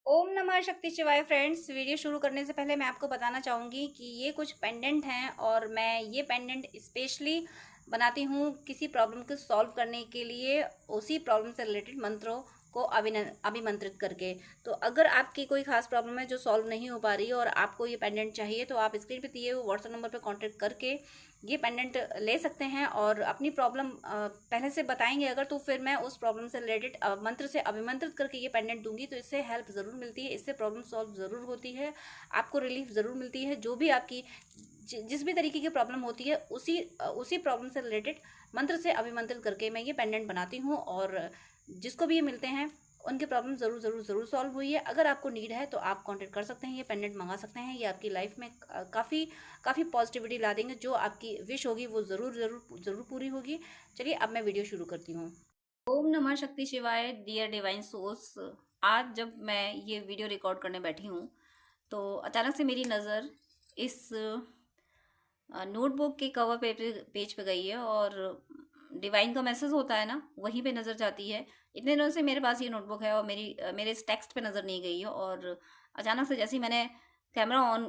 ओम नमः शक्ति शिवाय फ्रेंड्स। वीडियो शुरू करने से पहले मैं आपको बताना चाहूँगी कि ये कुछ पेंडेंट हैं और मैं ये पेंडेंट स्पेशली बनाती हूँ किसी प्रॉब्लम को सॉल्व करने के लिए, उसी प्रॉब्लम से रिलेटेड मंत्रों को अभिमंत्रित करके। तो अगर आपकी कोई खास प्रॉब्लम है जो सॉल्व नहीं हो पा रही है और आपको ये पेंडेंट चाहिए, तो आप स्क्रीन पे दिए हुए व्हाट्सएप नंबर पे कांटेक्ट करके ये पेंडेंट ले सकते हैं और अपनी प्रॉब्लम पहले से बताएंगे अगर, तो फिर मैं उस प्रॉब्लम से रिलेटेड मंत्र से अभिमंत्रित करके ये पेंडेंट दूंगी। तो इससे हेल्प ज़रूर मिलती है, इससे प्रॉब्लम सॉल्व ज़रूर होती है, आपको रिलीफ ज़रूर मिलती है। जो भी आपकी जिस भी तरीके की प्रॉब्लम होती है, उसी प्रॉब्लम से रिलेटेड मंत्र से अभिमंत्रित करके मैं ये पेंडेंट बनाती हूँ और जिसको भी ये मिलते हैं उनकी प्रॉब्लम ज़रूर ज़रूर ज़रूर सॉल्व हुई है। अगर आपको नीड है तो आप कांटेक्ट कर सकते हैं, ये पेंडेंट मंगा सकते हैं। ये आपकी लाइफ में काफ़ी काफ़ी पॉजिटिविटी ला देंगे। जो आपकी विश होगी वो ज़रूर ज़रूर ज़रूर पूरी होगी। चलिए अब मैं वीडियो शुरू करती हूँ। ओम नमः शक्ति शिवाय। डियर डिवाइन सोर्स, आज जब मैं ये वीडियो रिकॉर्ड करने बैठी हूँ तो अचानक से मेरी नज़र इस नोटबुक के कवर पेज पे गई है और डिवाइन का मैसेज होता है ना, वहीं पे नज़र जाती है। इतने दिनों से मेरे पास ये नोटबुक है और मेरे इस टेक्स्ट पे नज़र नहीं गई है, और अचानक से जैसे ही मैंने कैमरा ऑन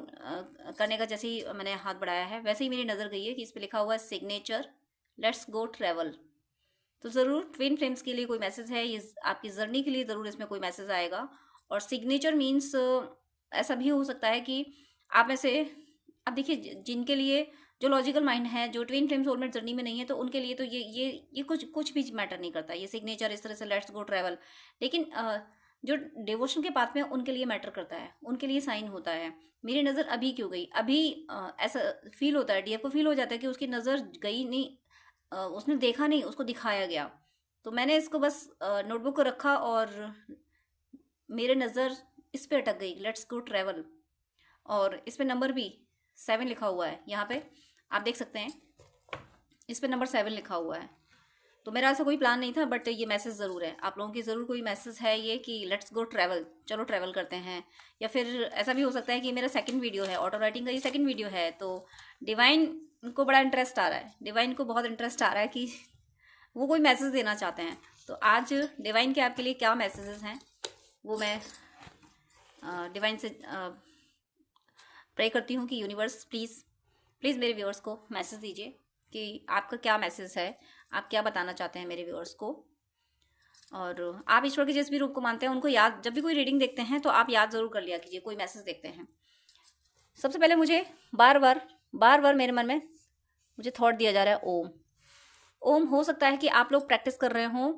करने का जैसे ही मैंने हाथ बढ़ाया है, वैसे ही मेरी नज़र गई है कि इस पे लिखा हुआ है सिग्नेचर, लेट्स गो ट्रैवल। तो ज़रूर ट्विन फ्लेम्स के लिए कोई मैसेज है, ये आपकी जर्नी के लिए ज़रूर इसमें कोई मैसेज आएगा। और सिग्नेचर मीन्स ऐसा भी हो सकता है कि आप में से, अब देखिए, जिनके लिए जो लॉजिकल माइंड है, जो ट्विन फ्लेम सोलमेट जर्नी में नहीं है, तो उनके लिए तो ये कुछ कुछ भी मैटर नहीं करता, ये सिग्नेचर इस तरह से लेट्स गो ट्रैवल। लेकिन जो डिवोशन के पाथ में उनके लिए मैटर करता है, उनके लिए साइन होता है। मेरी नज़र अभी क्यों गई, अभी ऐसा फील होता है, डीएफ को फील हो जाता है कि उसकी नज़र गई नहीं, उसने देखा नहीं, उसको दिखाया गया। तो मैंने इसको बस नोटबुक को रखा और मेरे नज़र इस पे अटक गई, लेट्स गो ट्रैवल। और इस पे नंबर भी 7 लिखा हुआ है, यहाँ पे आप देख सकते हैं, इस पे नंबर 7 लिखा हुआ है। तो मेरा ऐसा कोई प्लान नहीं था, बट ये मैसेज ज़रूर है, आप लोगों की ज़रूर कोई मैसेज है ये कि लेट्स गो ट्रैवल, चलो ट्रैवल करते हैं। या फिर ऐसा भी हो सकता है कि मेरा सेकंड वीडियो है, ऑटो राइटिंग का ये सेकंड वीडियो है, तो डिवाइन को बड़ा इंटरेस्ट आ रहा है, डिवाइन को बहुत इंटरेस्ट आ रहा है कि वो कोई मैसेज देना चाहते हैं। तो आज डिवाइन के आपके लिए क्या मैसेजेस हैं वो मैं डिवाइन से प्रे करती हूँ कि यूनिवर्स प्लीज़ प्लीज़ मेरे व्यूअर्स को मैसेज दीजिए कि आपका क्या मैसेज है, आप क्या बताना चाहते हैं मेरे व्यूअर्स को। और आप ईश्वर के जिस भी रूप को मानते हैं उनको याद, जब भी कोई रीडिंग देखते हैं तो आप याद ज़रूर कर लिया कीजिए, कोई मैसेज देखते हैं। सबसे पहले मुझे बार बार मेरे मन में मुझे थॉट दिया जा रहा है ओम। ओम हो सकता है कि आप लोग प्रैक्टिस कर रहे हों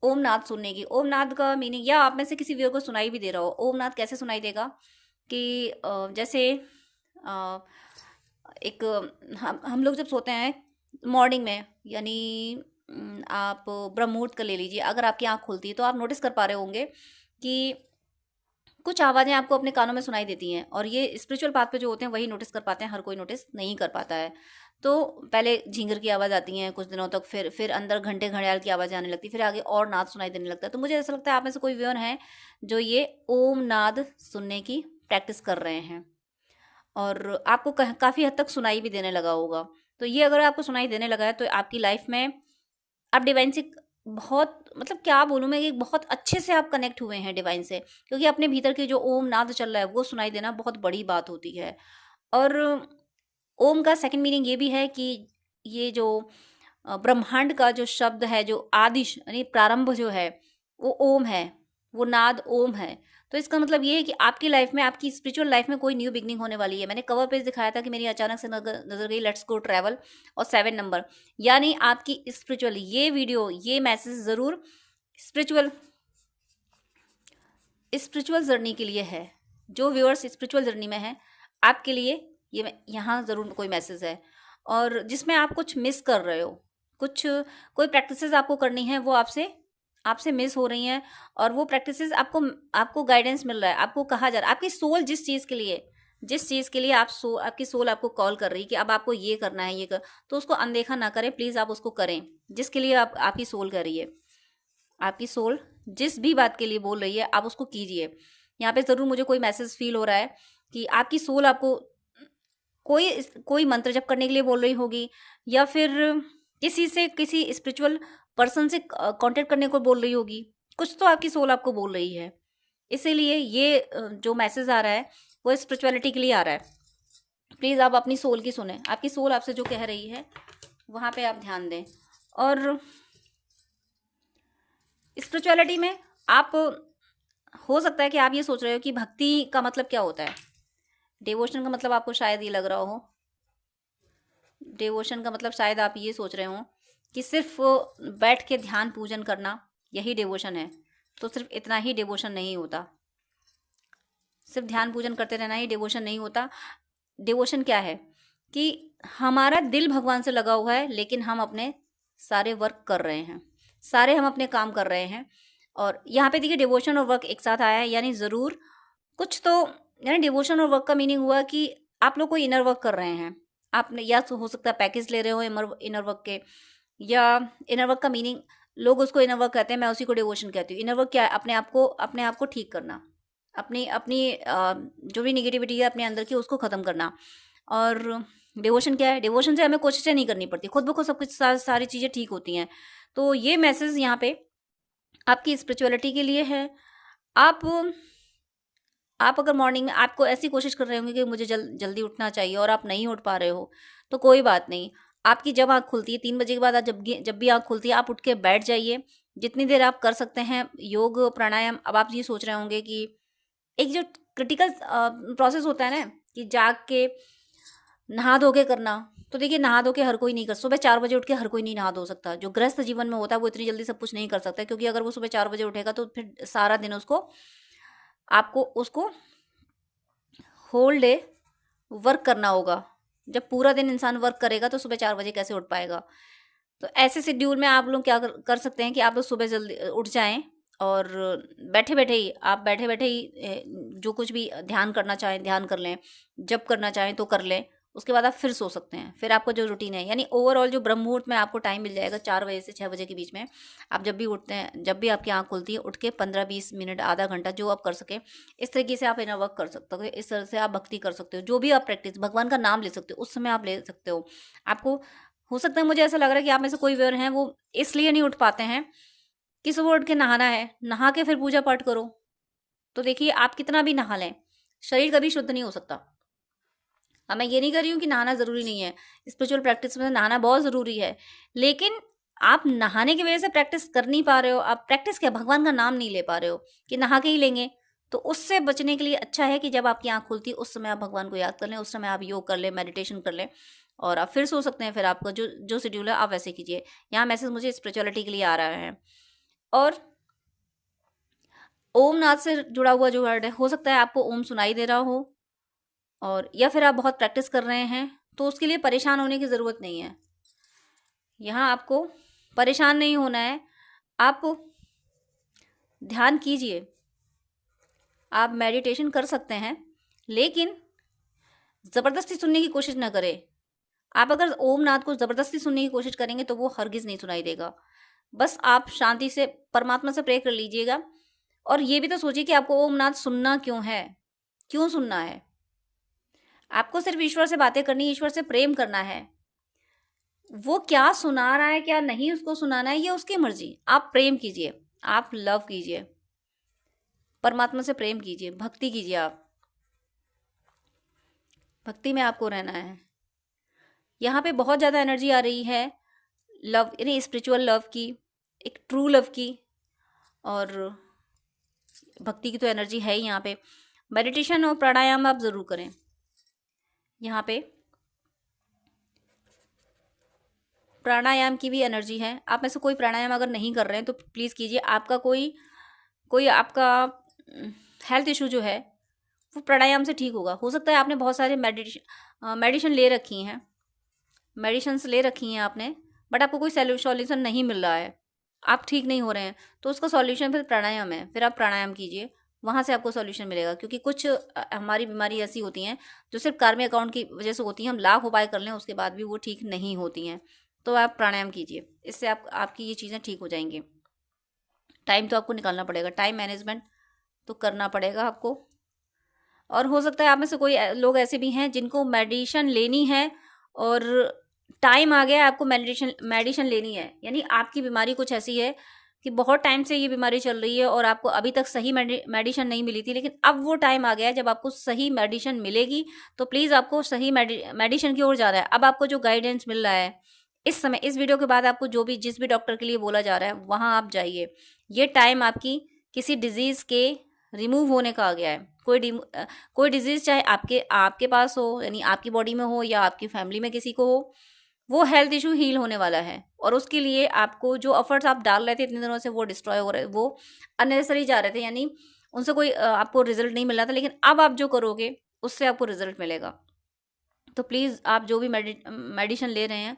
ओम नाद सुनने की। ओम नाद का मीनिंग, या आप में से किसी व्यूअर को सुनाई भी दे रहा हो, ओम नाद कैसे सुनाई देगा कि जैसे एक हम लोग जब सोते हैं मॉर्निंग में, यानी आप ब्रह्म मुहूर्त का ले लीजिए, अगर आपकी आंख खुलती है तो आप नोटिस कर पा रहे होंगे कि कुछ आवाज़ें आपको अपने कानों में सुनाई देती हैं, और ये स्पिरिचुअल पाथ पे जो होते हैं वही नोटिस कर पाते हैं, हर कोई नोटिस नहीं कर पाता है। तो पहले झींगर की आवाज़ आती है कुछ दिनों तक, फिर अंदर घंटे घड़ियाल की आवाज़ आने लगती है, फिर आगे और नाद सुनाई देने लगता है। तो मुझे ऐसा लगता है आप में से कोई व्यूअर है जो ये ओम नाद सुनने की प्रैक्टिस कर रहे हैं और आपको काफ़ी हद तक सुनाई भी देने लगा होगा। तो ये अगर आपको सुनाई देने लगा है तो आपकी लाइफ में आप डिवाइन से बहुत, मतलब क्या बोलूँ मैं, एक बहुत अच्छे से आप कनेक्ट हुए हैं डिवाइन से, क्योंकि अपने भीतर के जो ओम नाद चल रहा है वो सुनाई देना बहुत बड़ी बात होती है। और ओम का सेकंड मीनिंग ये भी है कि ये जो ब्रह्मांड का जो शब्द है, जो आदि यानी प्रारंभ जो है, वो ओम है, वो नाद ओम है। तो इसका मतलब ये है कि आपकी लाइफ में, आपकी स्पिरिचुअल लाइफ में कोई न्यू बिगनिंग होने वाली है। मैंने कवर पेज दिखाया था कि मेरी अचानक से नजर गई लेट्स गो ट्रैवल और 7 नंबर, यानी आपकी स्पिरिचुअल, ये वीडियो, ये मैसेज ज़रूर स्पिरिचुअल स्पिरिचुअल जर्नी के लिए है। जो व्यूअर्स स्पिरिचुअल जर्नी में है, आपके लिए ये यहाँ ज़रूर कोई मैसेज है। और जिसमें आप कुछ मिस कर रहे हो, कोई प्रैक्टिसेस आपको करनी है, वो आपसे आपसे मिस हो रही हैं, और वो प्रैक्टिसेस आपको गाइडेंस मिल रहा है, आपको कहा जा रहा है, आपकी सोल जिस चीज़ के लिए आपकी सोल आपको कॉल कर रही है कि अब आपको ये करना है, ये कर, तो उसको अनदेखा ना करें प्लीज़, आप उसको करें जिसके लिए आपकी सोल कर रही है। आपकी सोल जिस भी बात के लिए बोल रही है आप उसको कीजिए। यहाँ पे ज़रूर मुझे कोई मैसेज फील हो रहा है कि आपकी सोल आपको कोई मंत्र जप करने के लिए बोल रही होगी, या फिर किसी स्पिरिचुअल पर्सन से कांटेक्ट करने को बोल रही होगी। कुछ तो आपकी सोल आपको बोल रही है, इसीलिए ये जो मैसेज आ रहा है वो स्पिरिचुअलिटी के लिए आ रहा है। प्लीज़ आप अपनी सोल की सुने, आपकी सोल आपसे जो कह रही है वहाँ पे आप ध्यान दें। और स्पिरिचुअलिटी में आप, हो सकता है कि आप ये सोच रहे हो कि भक्ति का मतलब क्या होता है। डिवोशन का मतलब आपको शायद ये लग रहा हो, डिवोशन का मतलब शायद आप ये सोच रहे हो कि सिर्फ बैठ के ध्यान पूजन करना यही डिवोशन है। तो सिर्फ इतना ही डिवोशन नहीं होता, सिर्फ ध्यान पूजन करते रहना ही डिवोशन नहीं होता। डिवोशन क्या है कि हमारा दिल भगवान से लगा हुआ है, लेकिन हम अपने सारे वर्क कर रहे हैं, सारे हम अपने काम कर रहे हैं। और यहाँ पे देखिए डिवोशन और वर्क एक साथ आया है, यानी ज़रूर कुछ तो, यानी डिवोशन और वर्क का मीनिंग हुआ कि आप लोग कोई इनर वर्क कर रहे हैं। आपने, या तो हो सकता है पैकेज ले रहे हो इनर वर्क के, या इनर वर्क का मीनिंग लोग उसको इनर वर्क कहते हैं, मैं उसी को डिवोशन कहती हूँ। इनर वर्क क्या है? अपने आप को ठीक करना, अपनी अपनी जो भी निगेटिविटी है अपने अंदर की उसको ख़त्म करना। और डिवोशन क्या है? डिवोशन से हमें कोशिशें नहीं करनी पड़ती, खुद ब खुद सब कुछ सारी चीज़ें ठीक होती हैं। तो ये मैसेज यहाँ पे आपकी स्पिरिचुअलिटी के लिए है। आप अगर मॉर्निंग में आपको ऐसी कोशिश कर रहे होंगे कि मुझे जल्दी उठना चाहिए और आप नहीं उठ पा रहे हो, तो कोई बात नहीं। आपकी जब आँख खुलती है 3 बजे के बाद, आप जब भी आँख खुलती है आप उठ के बैठ जाइए। जितनी देर आप कर सकते हैं योग प्राणायाम। अब आप ये सोच रहे होंगे कि एक जो क्रिटिकल प्रोसेस होता है ना कि जाग के नहा धो के करना, तो देखिए नहा धो के हर कोई नहीं कर, सुबह 4 बजे उठ के हर कोई नहीं नहा धो सकता। जो गृहस्थ जीवन में होता है वो इतनी जल्दी सब कुछ नहीं कर सकता, क्योंकि अगर वो सुबह 4 बजे उठेगा तो फिर सारा दिन उसको होल डे वर्क करना होगा। जब पूरा दिन इंसान वर्क करेगा तो सुबह 4 बजे कैसे उठ पाएगा। तो ऐसे शेड्यूल में आप लोग क्या कर सकते हैं कि आप लोग सुबह जल्दी उठ जाएं और बैठे बैठे ही जो कुछ भी ध्यान करना चाहें ध्यान कर लें, जब करना चाहें तो कर लें। उसके बाद आप फिर सो सकते हैं। फिर आपका जो रूटीन है, यानी ओवरऑल जो ब्रह्म मुहूर्त में आपको टाइम मिल जाएगा 4 बजे से 6 बजे के बीच में, आप जब भी उठते हैं, जब भी आपकी आँख खुलती है, उठ के 15-20 मिनट, आधा घंटा जो आप कर सकें, इस तरीके से आप इनर वर्क कर सकते हो। इस तरह से आप भक्ति कर सकते हो। जो भी आप प्रैक्टिस, भगवान का नाम ले सकते हो, उस समय आप ले सकते हो। आपको हो सकता है, मुझे ऐसा लग रहा है कि आप में से कोई व्यूअर हैं वो इसलिए नहीं उठ पाते हैं कि सुबह उठ के नहाना है, नहा के फिर पूजा पाठ करो। तो देखिए आप कितना भी नहा लें, शरीर कभी शुद्ध नहीं हो सकता। अब मैं ये नहीं कर रही हूँ कि नहाना ज़रूरी नहीं है, स्पिरिचुअल प्रैक्टिस में नहाना बहुत ज़रूरी है, लेकिन आप नहाने की वजह से प्रैक्टिस कर नहीं पा रहे हो। आप प्रैक्टिस क्या, भगवान का नाम नहीं ले पा रहे हो कि नहा के ही लेंगे, तो उससे बचने के लिए अच्छा है कि जब आपकी आँख खुलती है उस समय आप भगवान को याद कर लें, उस समय आप योग कर लें, मेडिटेशन कर लें, और आप फिर सो सकते हैं। फिर आपका जो शेड्यूल है आप वैसे कीजिए। यहाँ मैसेज मुझे स्पिरिचुअलिटी के लिए आ रहा है। और ओम नाथ से जुड़ा हुआ जो वर्ड है, हो सकता है आपको ओम सुनाई दे रहा हो, और या फिर आप बहुत प्रैक्टिस कर रहे हैं, तो उसके लिए परेशान होने की ज़रूरत नहीं है। यहाँ आपको परेशान नहीं होना है। आप ध्यान कीजिए, आप मेडिटेशन कर सकते हैं, लेकिन ज़बरदस्ती सुनने की कोशिश ना करें। आप अगर ओम नाथ को ज़बरदस्ती सुनने की कोशिश करेंगे तो वो हरगिज़ नहीं सुनाई देगा। बस आप शांति से परमात्मा से प्रे कर लीजिएगा। और ये भी तो सोचिए कि आपको ओम नाथ सुनना क्यों है, क्यों सुनना है। आपको सिर्फ ईश्वर से बातें करनी है, ईश्वर से प्रेम करना है। वो क्या सुना रहा है क्या नहीं उसको सुनाना है, ये उसकी मर्जी। आप प्रेम कीजिए, आप लव कीजिए, परमात्मा से प्रेम कीजिए, भक्ति कीजिए। आप भक्ति में आपको रहना है। यहाँ पे बहुत ज़्यादा एनर्जी आ रही है लव, यानी स्पिरिचुअल लव की, एक ट्रू लव की, और भक्ति की तो एनर्जी है ही यहाँ पे। मेडिटेशन और प्राणायाम आप ज़रूर करें। यहाँ पे प्राणायाम की भी एनर्जी है। आप में से कोई प्राणायाम अगर नहीं कर रहे हैं तो प्लीज़ कीजिए। आपका कोई आपका हेल्थ इशू जो है वो प्राणायाम से ठीक होगा। हो सकता है आपने बहुत सारे मेडिसिन ले रखी हैं, मेडिसिन्स ले रखी हैं आपने, बट आपको कोई सॉल्यूशन नहीं मिल रहा है, आप ठीक नहीं हो रहे हैं, तो उसका सॉल्यूशन फिर प्राणायाम है। फिर आप प्राणायाम कीजिए, वहाँ से आपको सॉल्यूशन मिलेगा। क्योंकि कुछ हमारी बीमारी ऐसी होती हैं जो सिर्फ कार्मिक अकाउंट की वजह से होती हैं, हम लाख उपाय कर लें उसके बाद भी वो ठीक नहीं होती हैं। तो आप प्राणायाम कीजिए, इससे आपकी ये चीज़ें ठीक हो जाएंगी। टाइम तो आपको निकालना पड़ेगा, टाइम मैनेजमेंट तो करना पड़ेगा आपको। और हो सकता है आप में से कोई लोग ऐसे भी हैं जिनको मेडिसिन लेनी है और टाइम आ गया है आपको मेडिसिन लेनी है, यानी आपकी बीमारी कुछ ऐसी है कि बहुत टाइम से ये बीमारी चल रही है और आपको अभी तक सही मेडिसिन नहीं मिली थी, लेकिन अब वो टाइम आ गया है जब आपको सही मेडिसिन मिलेगी। तो प्लीज़ आपको सही मेडिसिन की ओर जाना है। अब आपको जो गाइडेंस मिल रहा है इस समय, इस वीडियो के बाद आपको जो भी जिस भी डॉक्टर के लिए बोला जा रहा है वहाँ आप जाइए। ये टाइम आपकी किसी डिजीज़ के रिमूव होने का आ गया है। कोई डिजीज़ चाहे आपके आपके पास हो, यानी आपकी बॉडी में हो या आपकी फैमिली में किसी को हो, वो हेल्थ इशू हील होने वाला है। और उसके लिए आपको जो एफर्ट्स आप डाल रहे थे इतने दिनों से वो डिस्ट्रॉय हो रहे, वो अननेसेसरी जा रहे थे, यानी उनसे कोई आपको रिजल्ट नहीं मिल रहा था, लेकिन अब आप जो करोगे उससे आपको रिजल्ट मिलेगा। तो प्लीज़ आप जो भी मेडिसिन ले रहे हैं,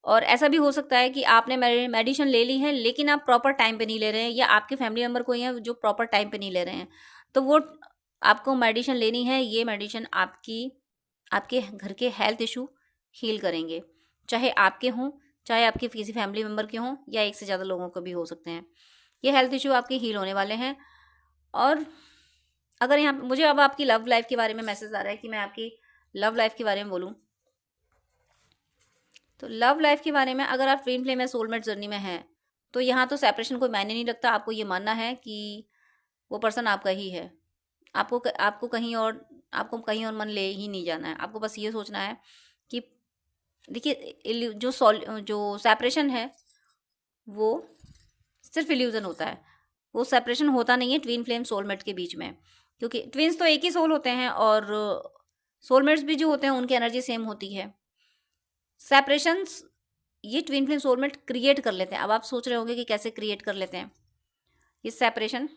और ऐसा भी हो सकता है कि आपने मेडिसिन ले ली है लेकिन आप प्रॉपर टाइम पे नहीं ले रहे हैं, या आपके फैमिली मेम्बर कोई है जो प्रॉपर टाइम पे नहीं ले रहे हैं, तो वो आपको मेडिसिन लेनी है। ये मेडिसिन आपके घर के हेल्थ इशू हील करेंगे, चाहे आपके हों, चाहे आपके किसी फैमिली मेम्बर के हों, या एक से ज़्यादा लोगों को भी हो सकते हैं। ये हेल्थ इशू आपके हील होने वाले हैं। और अगर यहाँ मुझे अब आपकी लव लाइफ के बारे में मैसेज आ रहा है कि मैं आपकी लव लाइफ के बारे में बोलूँ, तो लव लाइफ के बारे में अगर आप ट्विन फ्लेम या सोलमेट जर्नी में हैं तो यहाँ तो सेपरेशन कोई मायने नहीं रखता। आपको ये मानना है कि वो पर्सन आपका ही है। आपको कहीं और मन ले ही नहीं जाना है। आपको बस ये सोचना है कि देखिए, जो सेपरेशन है वो सिर्फ इल्यूजन होता है। वो सेपरेशन होता नहीं है ट्विन फ्लेम सोलमेट के बीच में, क्योंकि ट्विन्स तो एक ही सोल होते हैं और सोलमेट्स भी जो होते हैं उनकी एनर्जी सेम होती है। सेपरेशंस ये ट्विन फ्लेम सोलमेट क्रिएट कर लेते हैं। अब आप सोच रहे होंगे कि कैसे क्रिएट कर लेते हैं ये सेपरेशन,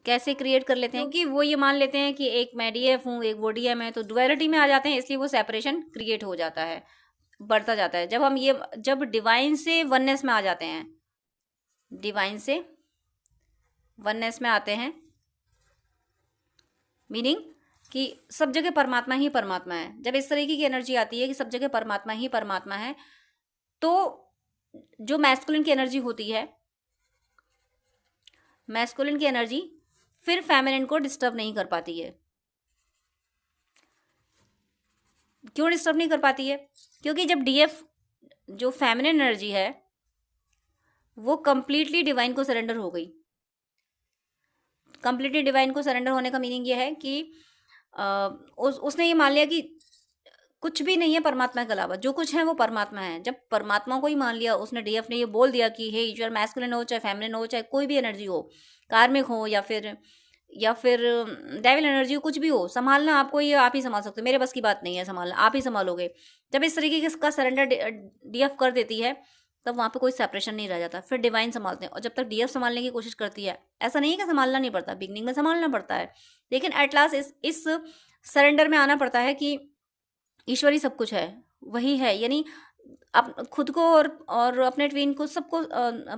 कैसे क्रिएट कर लेते हैं, क्योंकि वो ये मान लेते हैं कि एक मैं डीएफ हूँ, एक वो डीएम है, तो डुअलिटी में आ जाते हैं, इसलिए वो सेपरेशन क्रिएट हो जाता है, बढ़ता जाता है। जब डिवाइन से वननेस में आ जाते हैं, डिवाइन से वननेस में आते हैं, मीनिंग कि सब जगह परमात्मा ही परमात्मा है। जब इस तरीके की एनर्जी आती है कि सब जगह परमात्मा ही परमात्मा है, तो जो मैस्कुलिन की एनर्जी होती है, मैस्कुलिन की एनर्जी फिर फेमिनिन को डिस्टर्ब नहीं कर पाती है। क्यों डिस्टर्ब नहीं कर पाती है? क्योंकि जब डीएफ जो फेमिनिन एनर्जी है वो कंप्लीटली डिवाइन को सरेंडर हो गई। कंप्लीटली डिवाइन को सरेंडर होने का मीनिंग ये है कि उसने ये मान लिया कि कुछ भी नहीं है परमात्मा के अलावा, जो कुछ है वो परमात्मा है। जब परमात्मा को ही मान लिया उसने, डीएफ ने ये बोल दिया कि हे ईश्वर, मैस्कुलिन हो चाहे फेमिनिन हो, चाहे कोई भी एनर्जी हो, कार्मिक हो या फिर डेविल एनर्जी हो, कुछ भी हो, संभालना आपको, ये आप ही संभाल सकते हो, मेरे बस की बात नहीं है संभालना, आप ही संभालोगे। जब इस तरीके का सरेंडर डीएफ कर देती है तब वहाँ पे कोई सेपरेशन नहीं रह जाता, फिर डिवाइन संभालते हैं। और जब तक डीएफ संभालने की कोशिश करती है, ऐसा नहीं है कि संभालना नहीं पड़ता, बिगनिंग में संभालना पड़ता है, लेकिन एट लास्ट इस सरेंडर में आना पड़ता है कि ईश्वर ही सब कुछ है, वही है, यानी आप खुद को और अपने ट्वीन को सबको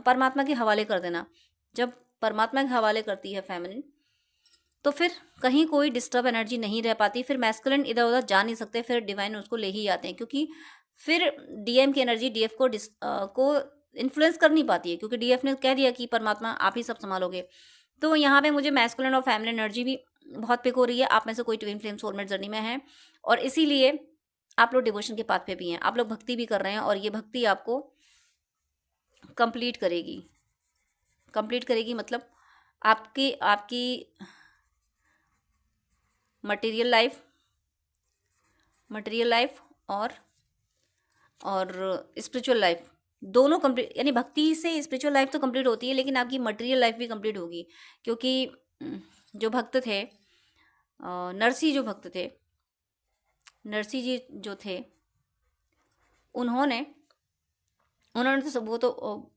परमात्मा के हवाले कर देना। जब परमात्मा के हवाले करती है फेमिनिन, तो फिर कहीं कोई डिस्टर्ब एनर्जी नहीं रह पाती, फिर मैस्कुलिन इधर उधर जा नहीं सकते, फिर डिवाइन उसको ले ही आते हैं, क्योंकि फिर डीएम की एनर्जी डीएफ को इन्फ्लुएंस कर नहीं पाती है, क्योंकि डीएफ ने कह दिया कि परमात्मा आप ही सब संभालोगे। तो यहाँ पे मुझे मैस्कुलिन और फेमिनिन एनर्जी भी बहुत पिक हो रही है। आप में से कोई ट्विन फ्लेम सोलमेट जर्नी में है और इसीलिए आप लोग डिवोशन के पाथ पे भी हैं, आप लोग भक्ति भी कर रहे हैं, और ये भक्ति आपको कंप्लीट करेगी मतलब आपकी मटेरियल लाइफ और स्पिरिचुअल लाइफ दोनों कंप्लीट, यानी भक्ति से स्पिरिचुअल लाइफ तो कंप्लीट होती है, लेकिन आपकी मटेरियल लाइफ भी कंप्लीट होगी। क्योंकि जो भक्त थे, नरसी जी जो थे, उन्होंने तो सब, वो तो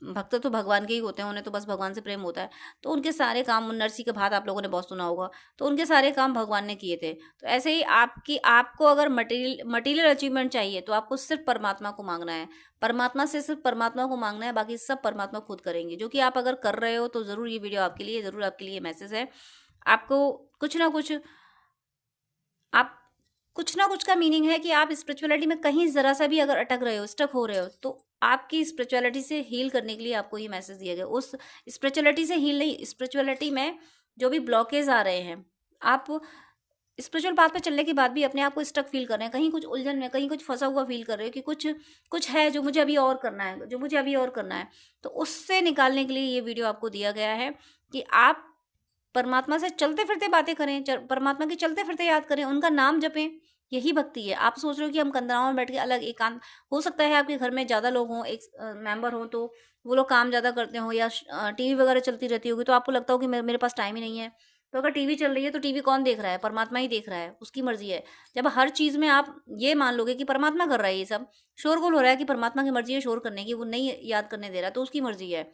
भक्त तो भगवान के ही होते हैं, उन्हें तो बस भगवान से प्रेम होता है, तो उनके सारे काम, नरसी के भात आप लोगों ने बहुत सुना होगा, तो उनके सारे काम भगवान ने किए थे। तो ऐसे ही आपको अगर मटेरियल अचीवमेंट चाहिए तो आपको सिर्फ परमात्मा को मांगना है, परमात्मा से सिर्फ परमात्मा को मांगना है, बाकी सब परमात्मा खुद करेंगे, जो कि आप अगर कर रहे हो तो ज़रूर ये वीडियो आपके लिए, ज़रूर आपके लिए मैसेज है। आपको कुछ ना कुछ का मीनिंग है कि आप स्पिरिचुअलिटी में कहीं ज़रा सा भी अगर अटक रहे हो, स्टक हो रहे हो, तो आपकी स्पिरिचुअलिटी से हील करने के लिए आपको ये मैसेज दिया गया। उस स्पिरिचुअलिटी से हील नहीं, स्पिरिचुअलिटी में जो भी ब्लॉकेज आ रहे हैं, आप स्पिरिचुअल पाथ पे चलने के बाद भी अपने आप को स्टक फील कर रहे हैं, कहीं कुछ उलझन में, कहीं कुछ फंसा हुआ फील कर रहे हो कि कुछ कुछ है जो मुझे अभी और करना है, जो मुझे अभी और करना है, तो उससे निकालने के लिए ये वीडियो आपको दिया गया है कि आप परमात्मा से चलते फिरते बातें करें, परमात्मा की चलते फिरते याद करें, उनका नाम जपें। यही भक्ति है। आप सोच रहे हो कि हम कंदराओं में बैठ के अलग एकांत, हो सकता है आपके घर में ज़्यादा लोग हों, एक मेंबर हों, तो वो लोग काम ज़्यादा करते हों या टीवी वगैरह चलती रहती होगी, तो आपको लगता हो कि मेरे पास टाइम ही नहीं है। तो अगर टीवी चल रही है तो टीवी कौन देख रहा है? परमात्मा ही देख रहा है, उसकी मर्जी है। जब हर चीज़ में आप ये मान लोगे कि परमात्मा कर रहा है ये सब, शोरगुल हो रहा है कि परमात्मा की मर्जी है शोर करने की, वो नहीं याद करने दे रहा, तो उसकी मर्जी है।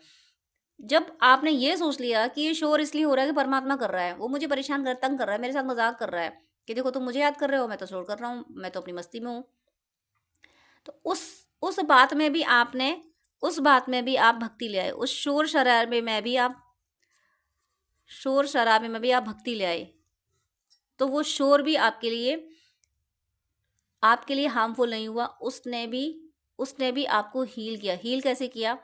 जब आपने ये सोच लिया कि ये शोर इसलिए हो रहा है कि परमात्मा कर रहा है, वो मुझे परेशान कर, तंग कर रहा है, मेरे साथ मजाक कर रहा है कि देखो तुम मुझे याद कर रहे हो, मैं तो शोर कर रहा हूँ, मैं तो अपनी मस्ती में हूँ, तो उस बात में भी आपने, उस बात में भी आप भक्ति ले आए, उस शोर शराबे में भी आप भक्ति ले आए, तो वो शोर भी आपके लिए हार्मफुल नहीं हुआ। उसने भी आपको हील किया। हील कैसे किया?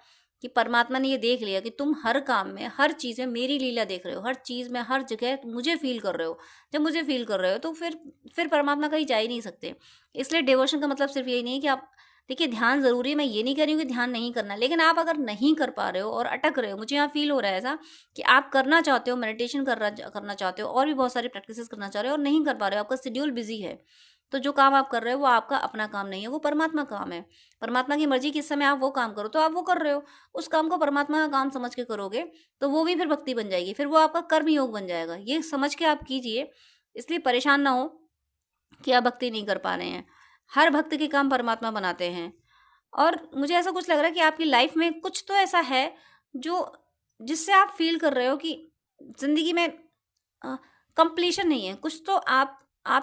कि परमात्मा ने ये देख लिया कि तुम हर काम में, हर चीज़ में मेरी लीला देख रहे हो, हर चीज़ में, हर जगह मुझे फील कर रहे हो। जब मुझे फील कर रहे हो तो फिर परमात्मा कहीं जा ही नहीं सकते। इसलिए डिवोशन का मतलब सिर्फ यही नहीं है कि आप, देखिए ध्यान ज़रूरी है, मैं ये नहीं कह रही हूँ कि ध्यान नहीं करना, लेकिन आप अगर नहीं कर पा रहे हो और अटक रहे हो, मुझे यहाँ फील हो रहा है ऐसा कि आप करना चाहते हो, मेडिटेशन करना चाहते हो और भी बहुत सारी प्रैक्टिसेस करना चाह रहे हो और नहीं कर पा रहे हो, आपका शेड्यूल बिजी है, तो जो काम आप कर रहे हो वो आपका अपना काम नहीं है, वो परमात्मा काम है। परमात्मा की मर्जी किस समय आप वो काम करो तो आप वो कर रहे हो, उस काम को परमात्मा का काम समझ के करोगे तो वो भी फिर भक्ति बन जाएगी, फिर वो आपका कर्म योग बन जाएगा। ये समझ के आप कीजिए, इसलिए परेशान ना हो कि आप भक्ति नहीं कर पा रहे हैं। हर भक्त के काम परमात्मा बनाते हैं। और मुझे ऐसा कुछ लग रहा है कि आपकी लाइफ में कुछ तो ऐसा है जो, जिससे आप फील कर रहे हो कि जिंदगी में कंप्लीशन नहीं है, कुछ तो आप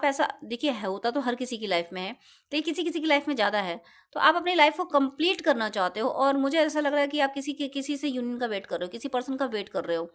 ऐसा, देखिए है, होता तो हर किसी की लाइफ में है, तो किसी किसी की लाइफ में ज़्यादा है, तो आप अपनी लाइफ को कंप्लीट करना चाहते हो और मुझे ऐसा लग रहा है कि आप किसी से यूनियन का वेट कर रहे हो, किसी पर्सन का वेट कर रहे हो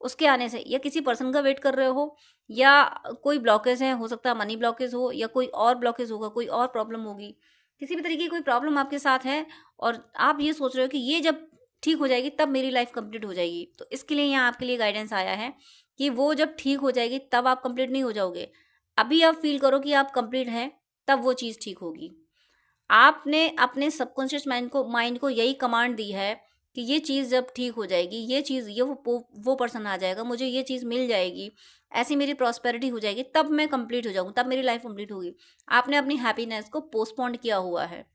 उसके आने से, या किसी पर्सन का वेट कर रहे हो, या कोई ब्लॉकेज है, हो सकता है मनी ब्लॉकेज हो या कोई और ब्लॉकेज होगा, कोई और प्रॉब्लम होगी, किसी भी तरीके की कोई प्रॉब्लम आपके साथ है और आप ये सोच रहे हो कि ये जब ठीक हो जाएगी तब मेरी लाइफ कंप्लीट हो जाएगी। तो इसके लिए यहाँ आपके लिए गाइडेंस आया है कि वो जब ठीक हो जाएगी तब आप कंप्लीट नहीं हो जाओगे। अभी आप फील करो कि आप कंप्लीट हैं, तब वो चीज़ ठीक होगी। आपने अपने सबकॉन्शियस माइंड को यही कमांड दी है कि ये चीज़ जब ठीक हो जाएगी, ये चीज़, ये वो पर्सन आ जाएगा, मुझे ये चीज़ मिल जाएगी, ऐसी मेरी प्रॉस्पेरिटी हो जाएगी, तब मैं कंप्लीट हो जाऊँगी, तब मेरी लाइफ कंप्लीट होगी। आपने अपनी हैप्पीनेस को पोस्टपोन किया हुआ है।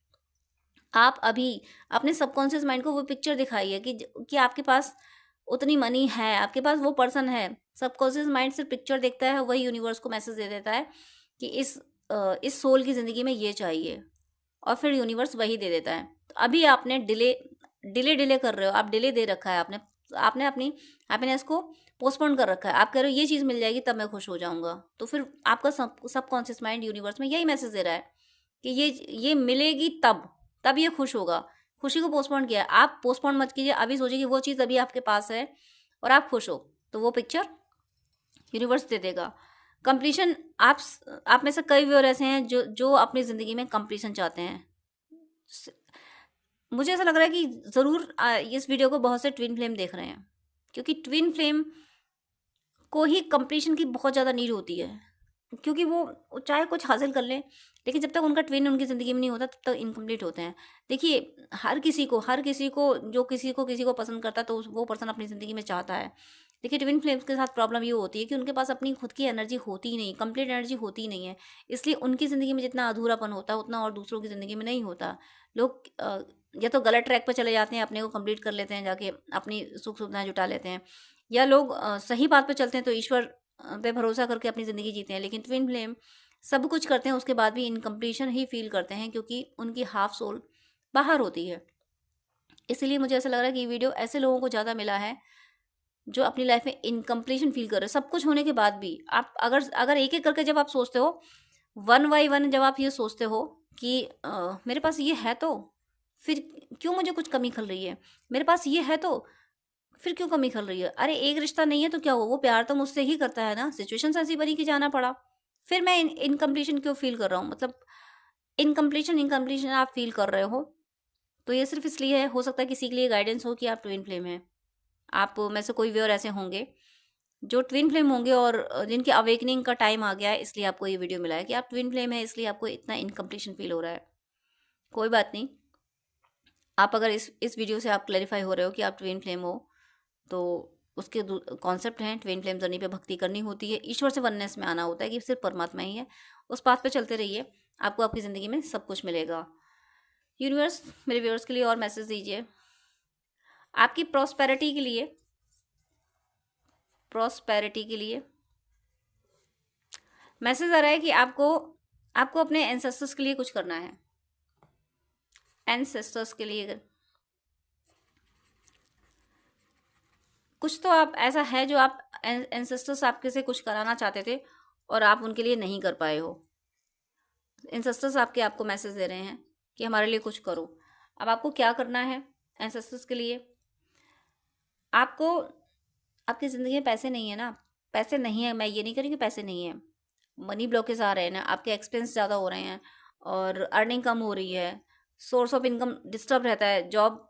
आप अभी अपने सबकॉन्शियस माइंड को वो पिक्चर दिखाइए कि आपके पास उतनी मनी है, आपके पास वो पर्सन है। सबकॉन्शियस माइंड सिर्फ पिक्चर देखता है, वही यूनिवर्स को मैसेज दे देता है कि इस सोल की ज़िंदगी में ये चाहिए, और फिर यूनिवर्स वही दे देता है। तो अभी आपने डिले कर रहे हो, आप डिले दे रखा है, आपने अपनी हैप्पीनेस को पोस्टपोन कर रखा है। आप कह रहे हो ये चीज़ मिल जाएगी तब मैं खुश हो जाऊंगा, तो फिर आपका सबकॉन्शियस माइंड यूनिवर्स में यही मैसेज दे रहा है कि ये मिलेगी तब ये खुश होगा। खुशी को पोस्टपोन किया, आप पोस्टपोन मत कीजिए, अभी सोचिए कि वो चीज़ अभी आपके पास है और आप खुश हो, तो वो पिक्चर यूनिवर्स दे देगा। कंप्लीशन, आप में से कई व्यूअर ऐसे हैं जो अपनी ज़िंदगी में कंप्लीशन चाहते हैं। मुझे ऐसा लग रहा है कि ज़रूर इस वीडियो को बहुत से ट्विन फ्लेम देख रहे हैं, क्योंकि ट्विन फ्लेम को ही कंप्लीशन की बहुत ज़्यादा नीड होती है, क्योंकि वो चाहे कुछ हासिल कर लें, लेकिन जब तक उनका ट्विन उनकी ज़िंदगी में नहीं होता तब तक इनकम्प्लीट होते हैं। देखिए हर किसी को जो किसी को पसंद करता है तो वो पर्सन अपनी ज़िंदगी में चाहता है। देखिए ट्विन फ्लेम्स के साथ प्रॉब्लम ये होती है कि उनके पास अपनी खुद की एनर्जी होती ही नहीं, कंप्लीट एनर्जी होती ही नहीं है, इसलिए उनकी ज़िंदगी में जितना अधूरापन होता है उतना और दूसरों की ज़िंदगी में नहीं होता। लोग या तो गलत ट्रैक पर चले जाते हैं, अपने को कंप्लीट कर लेते हैं, जाके अपनी सुख सुविधाएं जुटा लेते हैं, या लोग सही बात पर चलते हैं तो ईश्वर पे भरोसा करके अपनी ज़िंदगी जीते हैं। लेकिन ट्विन फ्लेम सब कुछ करते हैं, उसके बाद भी इनकम्प्लीशन ही फील करते हैं, क्योंकि उनकी हाफ सोल बाहर होती है। इसीलिए मुझे ऐसा लग रहा है कि ये वीडियो ऐसे लोगों को ज़्यादा मिला है जो अपनी लाइफ में इनकम्प्लीशन फील कर रहे हैं, सब कुछ होने के बाद भी। आप अगर एक एक करके जब आप सोचते हो, वन बाई वन जब आप ये सोचते हो कि मेरे पास ये है तो फिर क्यों मुझे कुछ कमी खल रही है, मेरे पास ये है तो फिर क्यों कमी खल रही है, अरे एक रिश्ता नहीं है तो क्या हुआ, वो प्यार तो मुझसे ही करता है ना, सिचुएशन ऐसी बनी कि जाना पड़ा, फिर मैं इनकम्प्लीशन क्यों फील कर रहा हूँ। मतलब इनकम्प्लीशन आप फील कर रहे हो तो ये सिर्फ इसलिए है, हो सकता है किसी के लिए गाइडेंस हो कि आप ट्विन फ्लेम हैं। आप में से कोई व्यूअर ऐसे होंगे जो ट्विन फ्लेम होंगे और जिनकी अवेकनिंग का टाइम आ गया है, इसलिए आपको ये वीडियो मिला है कि आप ट्विन फ्लेम है, इसलिए आपको इतना इनकम्प्लीशन फील हो रहा है। कोई बात नहीं, आप अगर इस वीडियो से आप क्लैरिफाई हो रहे हो कि आप ट्विन फ्लेम हो, तो उसके कॉन्सेप्ट हैं। ट्विन फ्लेम जर्नी पे भक्ति करनी होती है, ईश्वर से वननेस में आना होता है कि सिर्फ परमात्मा ही है। उस पाथ पे चलते रहिए, आपको आपकी ज़िंदगी में सब कुछ मिलेगा। यूनिवर्स मेरे व्यूअर्स के लिए और मैसेज दीजिए। आपकी प्रॉस्पेरिटी के लिए, प्रॉस्पेरिटी के लिए मैसेज आ रहा है कि आपको आपको अपने एंसेस्टर्स के लिए कुछ करना है। एंसेस्टर्स के लिए कुछ तो आप ऐसा है जो आप एंसेस्टर्स आपके से कुछ कराना चाहते थे और आप उनके लिए नहीं कर पाए हो। एंसेस्टर्स आपको मैसेज दे रहे हैं कि हमारे लिए कुछ करो। अब आपको क्या करना है एंसेस्टर्स के लिए? आपको, आपकी ज़िंदगी में पैसे नहीं है ना, पैसे नहीं है, मैं ये नहीं कह रही कि पैसे नहीं है, मनी ब्लॉकेज आ रहे हैं ना, आपके एक्सपेंस ज़्यादा हो रहे हैं और अर्निंग कम हो रही है, सोर्स ऑफ इनकम डिस्टर्ब रहता है, जॉब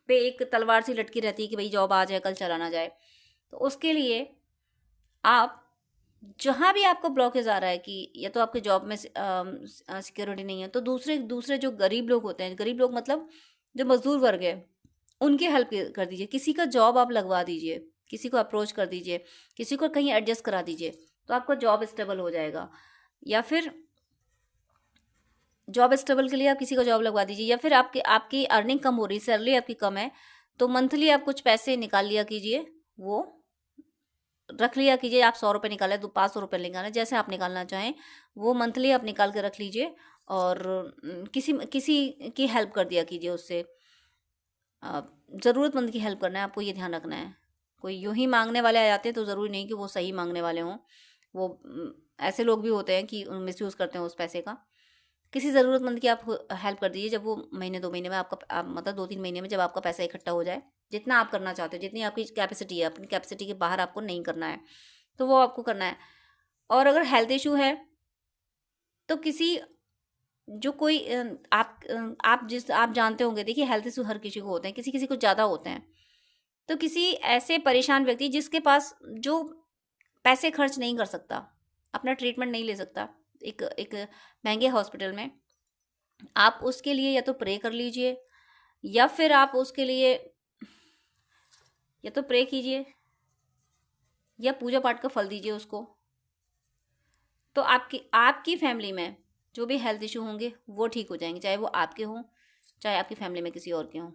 पे एक तलवार सी लटकी रहती है कि भाई जॉब आ जाए कल चला ना जाए। तो उसके लिए आप जहाँ भी आपको ब्लॉकेज आ रहा है कि या तो आपके जॉब में सिक्योरिटी नहीं है, तो दूसरे दूसरे जो गरीब लोग होते हैं, गरीब लोग मतलब जो मजदूर वर्ग है, उनकी हेल्प कर दीजिए। किसी का जॉब आप लगवा दीजिए, किसी को अप्रोच कर दीजिए, किसी को कहीं एडजस्ट करा दीजिए, तो आपका जॉब स्टेबल हो जाएगा। या फिर जॉब स्टेबल के लिए आप किसी को जॉब लगवा दीजिए। या फिर आपकी अर्निंग कम हो रही, सैलरी आपकी कम है, तो मंथली आप कुछ पैसे निकाल लिया कीजिए, वो रख लिया कीजिए। आप 100 रुपये निकालें तो 500 रुपये निकालें, जैसे आप निकालना चाहें वो मंथली आप निकाल के रख लीजिए और किसी किसी की हेल्प कर दिया कीजिए उससे। ज़रूरतमंद की हेल्प करना है, आपको ये ध्यान रखना है। कोई यूं ही मांगने वाले आ जाते हैं तो ज़रूरी नहीं कि वो सही मांगने वाले हों, वो ऐसे लोग भी होते हैं कि मिसयूज़ करते हैं उस पैसे का। किसी ज़रूरतमंद की आप हेल्प कर दीजिए, जब वो महीने 2 महीने में मतलब 2-3 महीने में जब आपका पैसा इकट्ठा हो जाए, जितना आप करना चाहते हो, जितनी आपकी कैपेसिटी है, अपनी कैपेसिटी के बाहर आपको नहीं करना है, तो वो आपको करना है। और अगर हेल्थ इशू है तो किसी जो कोई आप जानते होंगे, देखिए हेल्थ इशू हर किसी को होते हैं, किसी किसी को ज़्यादा होते हैं, तो किसी ऐसे परेशान व्यक्ति जिसके पास जो पैसे खर्च नहीं कर सकता, अपना ट्रीटमेंट नहीं ले सकता एक एक महंगे हॉस्पिटल में, आप उसके लिए या तो प्रे कर लीजिए या फिर आप उसके लिए या तो प्रे कीजिए या पूजा पाठ का फल दीजिए उसको। तो आपकी फैमिली में जो भी हेल्थ इशू होंगे वो ठीक हो जाएंगे, चाहे वो आपके हों चाहे आपकी फैमिली में किसी और के हों।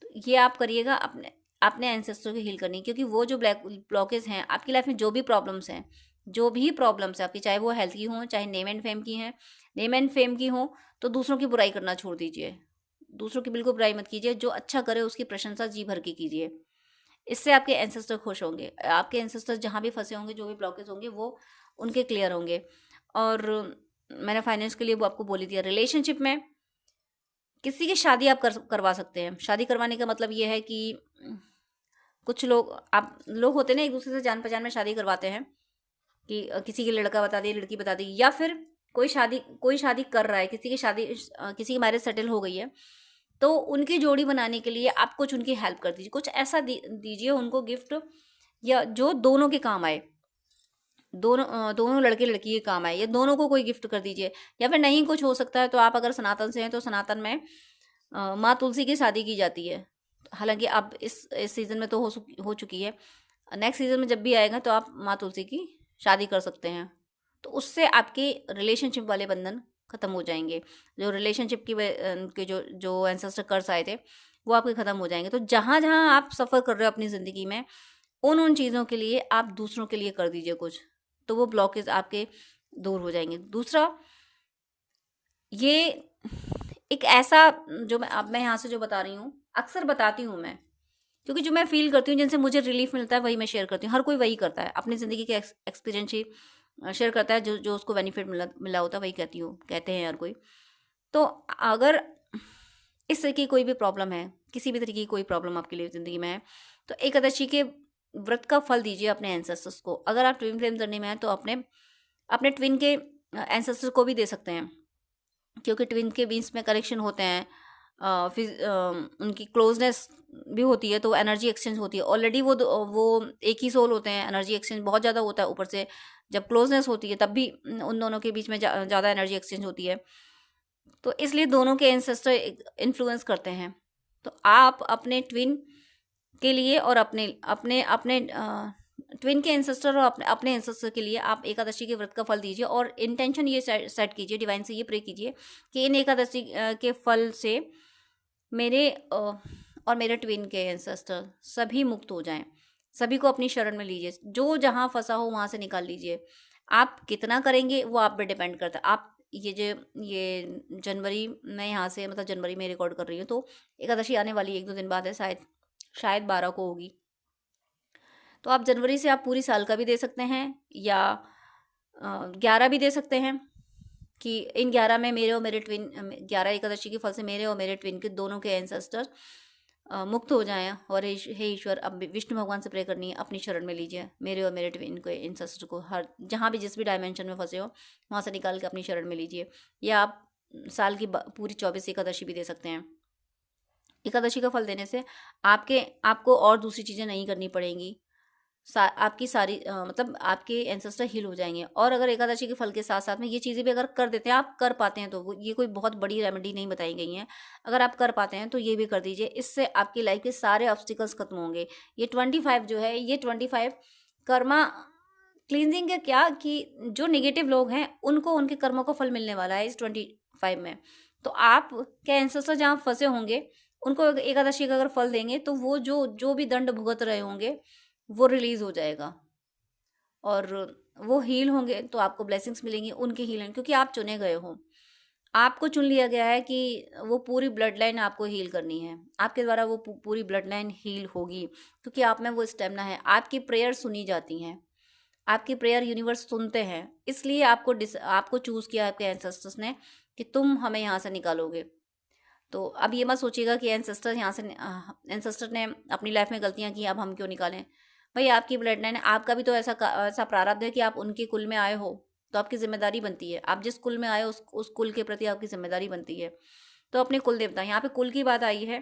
तो ये आप करिएगा अपने अपने एंसेस्टर को हील करनी, क्योंकि वो जो ब्लॉकेज हैं आपकी लाइफ में, जो भी प्रॉब्लम्स हैं, जो भी प्रॉब्लम्स है आपकी, चाहे वो हेल्थ की हों चाहे नेम एंड फेम की हैं, नेम एंड फेम की हों तो दूसरों की बुराई करना छोड़ दीजिए, दूसरों की बिल्कुल बुराई मत कीजिए, जो अच्छा करे उसकी प्रशंसा जी भर के कीजिए। इससे आपके एंसेस्टर खुश होंगे, आपके एंसेस्टर जहाँ भी फंसे होंगे, जो भी ब्लॉकेज होंगे वो उनके क्लियर होंगे। और मैंने फाइनेंस के लिए वो आपको बोली दिया। रिलेशनशिप में किसी की शादी आप करवा सकते हैं। शादी करवाने का मतलब ये है कि कुछ लोग होते हैं ना, एक दूसरे से जान पहचान में शादी करवाते हैं कि किसी की लड़का बता दिए, लड़की बता दी, या फिर कोई शादी कर रहा है, किसी की मैरिज सेटल हो गई है, तो उनकी जोड़ी बनाने के लिए आप कुछ उनकी हेल्प कर दीजिए, कुछ ऐसा दीजिए उनको गिफ्ट, या जो दोनों के काम आए, दोनों लड़के लड़की के काम आए, या दोनों को कोई गिफ्ट कर दीजिए। या फिर नहीं कुछ हो सकता है तो आप अगर सनातन से हैं तो सनातन में माँ तुलसी की शादी की जाती है। हालांकि अब इस सीज़न में तो हो चुकी है, नेक्स्ट सीज़न में जब भी आएगा तो आप माँ तुलसी की शादी कर सकते हैं। तो उससे आपके रिलेशनशिप वाले बंधन ख़त्म हो जाएंगे, जो रिलेशनशिप के जो एंसेस्टर कर्स आए थे वो आपके ख़त्म हो जाएंगे। तो जहाँ जहाँ आप सफ़र कर रहे हो अपनी ज़िंदगी में, उन चीज़ों के लिए आप दूसरों के लिए कर दीजिए कुछ, तो वो ब्लॉकेज आपके दूर हो जाएंगे। दूसरा, ये एक ऐसा जो मैं यहाँ से जो बता रही हूँ, अक्सर बताती हूँ मैं, क्योंकि जो मैं फील करती हूँ, जिनसे मुझे रिलीफ मिलता है, वही मैं शेयर करती हूँ। हर कोई वही करता है, अपनी ज़िंदगी के एक्सपीरियंस ही शेयर करता है, जो उसको बेनिफिट मिला होता है वही कहते हैं हर कोई। तो अगर इस तरह की कोई भी प्रॉब्लम है, किसी भी तरीके की कोई प्रॉब्लम आपके लिए ज़िंदगी में है, तो एकादशी के व्रत का फल दीजिए अपने एंसेस्टर्स को। अगर आप ट्विन फ्लेम जर्नी में हैं तो अपने ट्विन के एंसेस्टर को भी दे सकते हैं, क्योंकि ट्विन के बीच में कनेक्शन होते हैं, उनकी क्लोजनेस भी होती है, तो एनर्जी एक्सचेंज होती है। ऑलरेडी वो एक ही सोल होते हैं, एनर्जी एक्सचेंज बहुत ज़्यादा होता है। ऊपर से जब क्लोजनेस होती है तब भी उन दोनों के बीच में ज़्यादा एनर्जी एक्सचेंज होती है। तो इसलिए दोनों के एंसेस्टर इन्फ्लुएंस करते हैं। तो आप अपने ट्विन के लिए और अपने अपने अपने ट्विन के एंसेस्टर और अपने अपने एंसेस्टर के लिए आप एकादशी के व्रत का फल दीजिए, और इंटेंशन ये सेट कीजिए, डिवाइन से ये प्रे कीजिए कि इन एकादशी के फल से मेरे और मेरे ट्विन के एंसेस्टर सभी मुक्त हो जाएं। सभी को अपनी शरण में लीजिए, जो जहाँ फंसा हो वहाँ से निकाल लीजिए। आप कितना करेंगे वो आप पे डिपेंड करता है। आप ये जनवरी में यहाँ से, मतलब जनवरी में रिकॉर्ड कर रही हूँ, तो एकादशी आने वाली 1-2 दिन बाद है, शायद 12 को होगी। तो आप जनवरी से आप पूरी साल का भी दे सकते हैं, या 11 भी दे सकते हैं कि इन 11 में मेरे और मेरे ट्विन, 11 एकादशी के फल से मेरे और मेरे ट्विन के दोनों के एंसेस्टर मुक्त हो जाएं। और हे ईश्वर, अब विष्णु भगवान से प्रे करनी है, अपनी शरण में लीजिए मेरे और मेरे ट्विन को, एंसेस्टर को, हर जहाँ भी जिस भी डायमेंशन में फंसे हो वहाँ से निकाल के अपनी शरण में लीजिए। या आप साल की पूरी 24 एकादशी भी दे सकते हैं। एकादशी का फल देने से आपको और दूसरी चीज़ें नहीं करनी पड़ेंगी। आपकी सारी मतलब आपके एंसेस्टर हील हो जाएंगे। और अगर एकादशी के फल के साथ साथ में ये चीज़ें भी अगर कर देते हैं, आप कर पाते हैं, तो ये कोई बहुत बड़ी रेमेडी नहीं बताई गई हैं, अगर आप कर पाते हैं तो ये भी कर दीजिए। इससे आपकी लाइफ के सारे ऑब्स्टिकल्स खत्म होंगे। ये 25 जो है, ये 25 कर्मा क्लींजिंग है, क्या कि जो नेगेटिव लोग हैं उनको उनके कर्मों का फल मिलने वाला है इस 25 में। तो आप के एंसेस्टर जहाँ फंसे होंगे उनको एकादशी का अगर फल देंगे तो वो जो भी दंड भुगत रहे होंगे वो रिलीज हो जाएगा, और वो हील होंगे, तो आपको ब्लेसिंग्स मिलेंगी उनके हील, क्योंकि आप चुने गए हो। आपको चुन लिया गया है कि वो पूरी ब्लड लाइन आपको हील करनी है। आपके द्वारा वो पूरी ब्लड लाइन हील होगी, क्योंकि आप में वो स्टेमिना है। आपकी प्रेयर सुनी जाती हैं, आपकी प्रेयर यूनिवर्स सुनते हैं, इसलिए आपको चूज़ किया आपके एंसेस्टर्स ने कि तुम हमें यहाँ से निकालोगे। तो अब ये मत सोचिएगा कि एंसेस्टर ने अपनी लाइफ में गलतियाँ की, अब हम क्यों निकालें। भाई, आपकी ब्लड लाइन है, आपका भी तो ऐसा प्रारब्ध है कि आप उनके कुल में आए हो, तो आपकी जिम्मेदारी बनती है। आप जिस कुल में आए हो उस कुल के प्रति आपकी जिम्मेदारी बनती है। तो अपने कुल देवता, यहाँ पे कुल की बात आई है,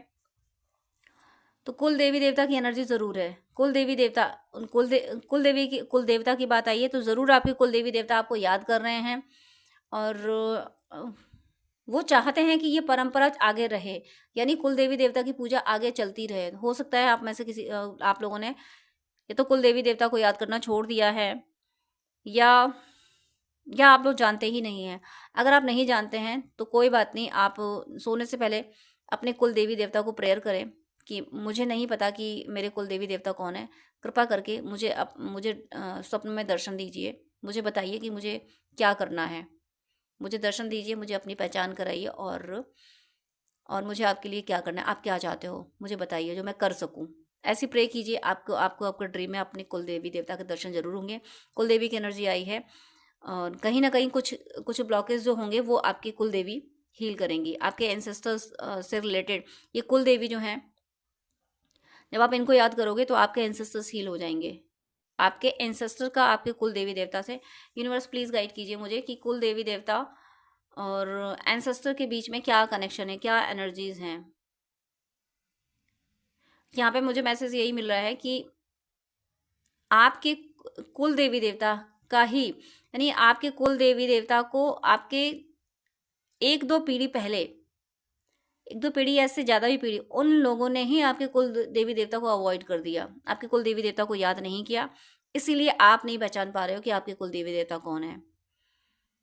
तो कुल देवी देवता की एनर्जी ज़रूर है। कुल देवी देवता, कुल देवता की बात आई है, तो ज़रूर आपके कुल देवी देवता आपको याद कर रहे हैं, और वो चाहते हैं कि ये परंपरा आगे रहे, यानी कुल देवी देवता की पूजा आगे चलती रहे। हो सकता है आप में से आप लोगों ने या तो कुल देवी देवता को याद करना छोड़ दिया है, या आप लोग जानते ही नहीं हैं। अगर आप नहीं जानते हैं तो कोई बात नहीं, आप सोने से पहले अपने कुल देवी देवता को प्रेयर करें कि मुझे नहीं पता कि मेरे कुल देवी देवता कौन है, कृपा करके मुझे स्वप्न में दर्शन दीजिए, मुझे बताइए कि मुझे क्या करना है, मुझे दर्शन दीजिए, मुझे अपनी पहचान कराइए, और मुझे आपके लिए क्या करना है, आप क्या चाहते हो मुझे बताइए जो मैं कर सकूं। ऐसी प्रे कीजिए, आपको आपका ड्रीम में अपने कुल देवी देवता के दर्शन जरूर होंगे। कुल देवी की एनर्जी आई है, और कहीं ना कहीं कुछ ब्लॉकेज जो होंगे वो आपकी कुल देवी हील करेंगी। आपके एंसेस्टर्स से रिलेटेड ये कुल देवी जो हैं, जब आप इनको याद करोगे तो आपके एंसेस्टर्स हील हो जाएंगे। आपके एंसेस्टर का आपके कुल देवी देवता से, यूनिवर्स प्लीज़ गाइड कीजिए मुझे कि कुल देवी देवता और एंसेस्टर के बीच में क्या कनेक्शन है, क्या एनर्जीज हैं। यहाँ पे मुझे मैसेज यही मिल रहा है कि आपके कुल देवी देवता का ही, यानी आपके कुल देवी देवता को आपके 1-2 पीढ़ी पहले, 1-2 पीढ़ी ऐसे ज़्यादा भी पीढ़ी, उन लोगों ने ही आपके कुल देवी देवता को अवॉइड कर दिया, आपके कुल देवी देवता को याद नहीं किया, इसीलिए आप नहीं पहचान पा रहे हो कि आपके कुल देवी देवता कौन है।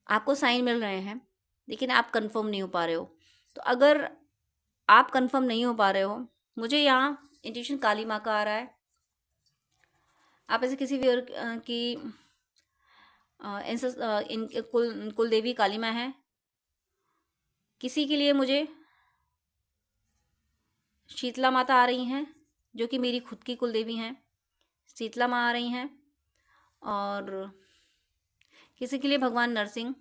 आपको साइन मिल रहे हैं लेकिन आप कंफर्म नहीं हो पा रहे हो। तो अगर आप कंफर्म नहीं हो पा रहे हो, मुझे यहाँ इंट्यूशन काली माँ का आ रहा है। आप ऐसे किसी भी और की कुल देवी काली माँ है, किसी के लिए मुझे शीतला माता आ रही हैं जो कि मेरी खुद की कुल देवी हैं, शीतला माँ आ रही हैं, और किसी के लिए भगवान नरसिंह,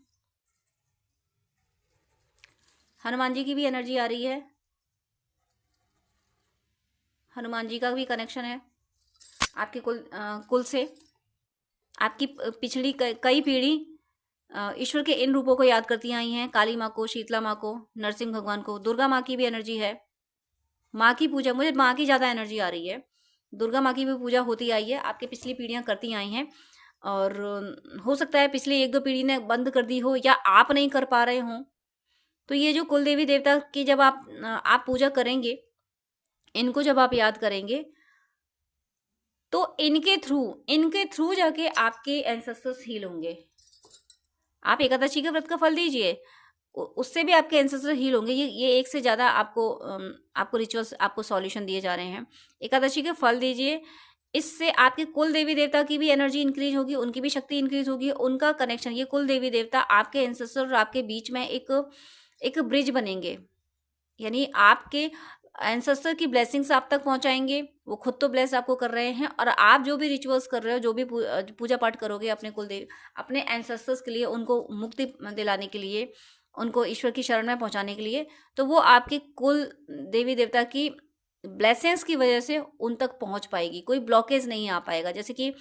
हनुमान जी की भी एनर्जी आ रही है, हनुमान जी का भी कनेक्शन है आपके कुल से। आपकी पिछली कई पीढ़ी ईश्वर के इन रूपों को याद करती आई हैं, काली माँ को, शीतला माँ को, नरसिंह भगवान को। दुर्गा माँ की भी एनर्जी है, माँ की पूजा, मुझे माँ की ज़्यादा एनर्जी आ रही है। दुर्गा माँ की भी पूजा होती आई है, आपके पिछली पीढ़ियाँ करती आई हैं, और हो सकता है पिछली 1-2 पीढ़ी ने बंद कर दी हो या आप नहीं कर पा रहे हों। तो ये जो कुल देवी देवता की जब आप पूजा करेंगे, इनको जब आप याद करेंगे, तो इनके थ्रू जाके आपके एंसेस्टर्स हील होंगे। आप एकादशी के व्रत का फल दीजिए, उससे भी आपके एंसेस्टर हील होंगे। ये एक से ज़्यादा आपको रिचुअल्स, आपको सॉल्यूशन दिए जा रहे हैं। एकादशी के फल दीजिए, इससे आपके कुल देवी देवता की भी एनर्जी इंक्रीज होगी, उनकी भी शक्ति इंक्रीज होगी, उनका कनेक्शन, ये कुल देवी देवता आपके एंसेस्टर और आपके बीच में एक ब्रिज बनेंगे। यानी आपके एंसेस्टर की ब्लेसिंग्स आप तक पहुंचाएंगे, वो खुद तो ब्लेस आपको कर रहे हैं, और आप जो भी रिचुअल्स कर रहे हो, जो भी पूजा पाठ करोगे अपने कुलदेव, अपने एंसेस्टर्स के लिए, उनको मुक्ति दिलाने के लिए, उनको ईश्वर की शरण में पहुंचाने के लिए, तो वो आपके कुल देवी देवता की ब्लेसिंग्स की वजह से उन तक पहुंच पाएगी, कोई ब्लॉकेज नहीं आ पाएगा। जैसे कि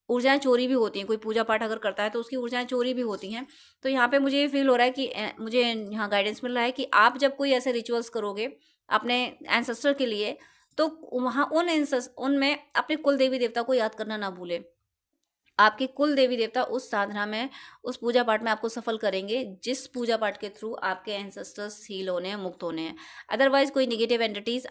ऊर्जाएं चोरी भी होती हैं, कोई पूजा पाठ अगर करता है तो उसकी ऊर्जाएं चोरी भी होती हैं। तो यहाँ पे मुझे ये फील हो रहा है कि मुझे यहाँ गाइडेंस मिल रहा है कि आप जब कोई ऐसे रिचुअल्स करोगे अपने एंसेस्टर के लिए, तो वहाँ उनमें अपने कुल देवी देवता को याद करना ना भूलें। आपके कुल देवी देवता उस साधना में, उस पूजा पाठ में आपको सफल करेंगे, जिस पूजा पाठ के थ्रू आपके एंसेस्टर्स हील होने हैं, मुक्त होने हैं। अदरवाइज कोई नेगेटिव एंटिटीज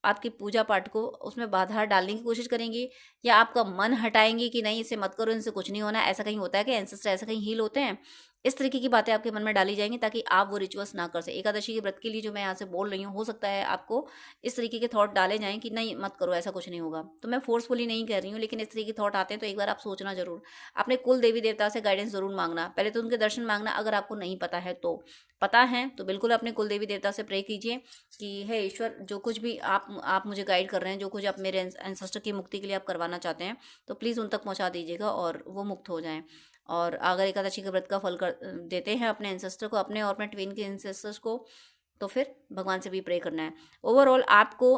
आपकी पूजा पाठ को उसमें बाधा डालने की कोशिश करेंगी, या आपका मन हटाएंगी कि नहीं इसे मत करो, इनसे कुछ नहीं होना। ऐसा कहीं होता है कि एंसेस्टर ऐसा कहीं हील होते हैं, इस तरीके की बातें आपके मन में डाली जाएंगी ताकि आप वो रिचुअल्स ना कर सके। एकादशी के व्रत के लिए जो मैं यहाँ से बोल रही हूँ, हो सकता है आपको इस तरीके के थॉट डाले जाएं कि नहीं मत करो, ऐसा कुछ नहीं होगा। तो मैं फोर्सफुली नहीं कह रही हूँ, लेकिन इस तरीके के थॉट आते हैं तो एक बार आप सोचना जरूर। अपने कुल देवी देवता से गाइडेंस जरूर मांगना, पहले तो उनके दर्शन मांगना। अगर आपको नहीं पता है तो, पता है तो बिल्कुल अपने कुल देवी देवता से प्रे कीजिए कि हे ईश्वर, जो कुछ भी आप मुझे गाइड कर रहे हैं, जो कुछ आप मेरे एंसेस्टर की मुक्ति के लिए आप करवाना चाहते हैं, तो प्लीज़ उन तक पहुँचा दीजिएगा और वो मुक्त हो जाएं। और अगर एकादशी के व्रत का फल कर देते हैं अपने एंसेस्टर को, अपने और अपने ट्विन के एंसेस्टर्स को, तो फिर भगवान से भी प्रे करना है। ओवरऑल आपको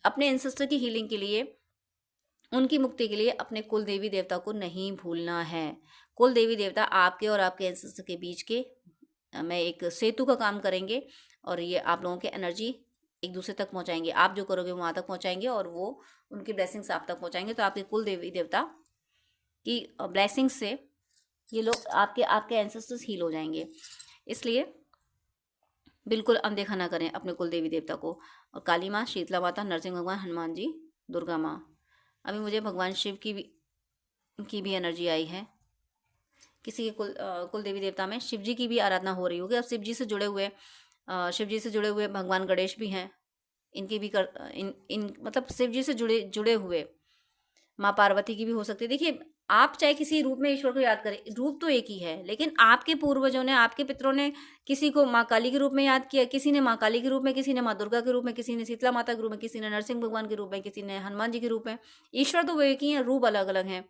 अपने एंसेस्टर की हीलिंग के लिए, उनकी मुक्ति के लिए अपने कुल देवी देवता को नहीं भूलना है। कुल देवी देवता आपके और आपके एंसेस्टर के बीच के में एक सेतु का काम करेंगे, और ये आप लोगों के एनर्जी एक दूसरे तक पहुंचाएंगे। आप जो करोगे वहाँ तक पहुंचाएंगे, और वो उनकी ब्लेसिंग्स आप तक पहुंचाएंगे। तो आपके कुल देवी देवता की ब्लेसिंग्स से ये लोग आपके एंसेस्टर्स हील हो जाएंगे। इसलिए बिल्कुल अनदेखा ना करें अपने कुल देवी देवता को। और काली माँ, शीतला माता, नरसिंह भगवान, हनुमान जी, दुर्गा माँ। अभी मुझे भगवान शिव की भी एनर्जी आई है। किसी के कुल देवी देवता में शिव जी की भी आराधना हो रही होगी। अब शिव जी से जुड़े हुए भगवान गणेश भी हैं, इनकी भी मतलब शिव जी से जुड़े हुए माँ पार्वती की भी हो सकती है। देखिए, आप चाहे किसी रूप में ईश्वर को याद करें, रूप तो एक ही है, लेकिन आपके पूर्वजों ने, आपके पितरों ने किसी को माँ काली के रूप में याद किया, किसी ने माँ काली के रूप में, किसी ने माँ दुर्गा के रूप में, किसी ने शीतला माता के रूप में, किसी ने नरसिंह भगवान के रूप में, किसी ने हनुमान जी के रूप में। ईश्वर तो वो एक ही है, रूप अलग अलग हैं।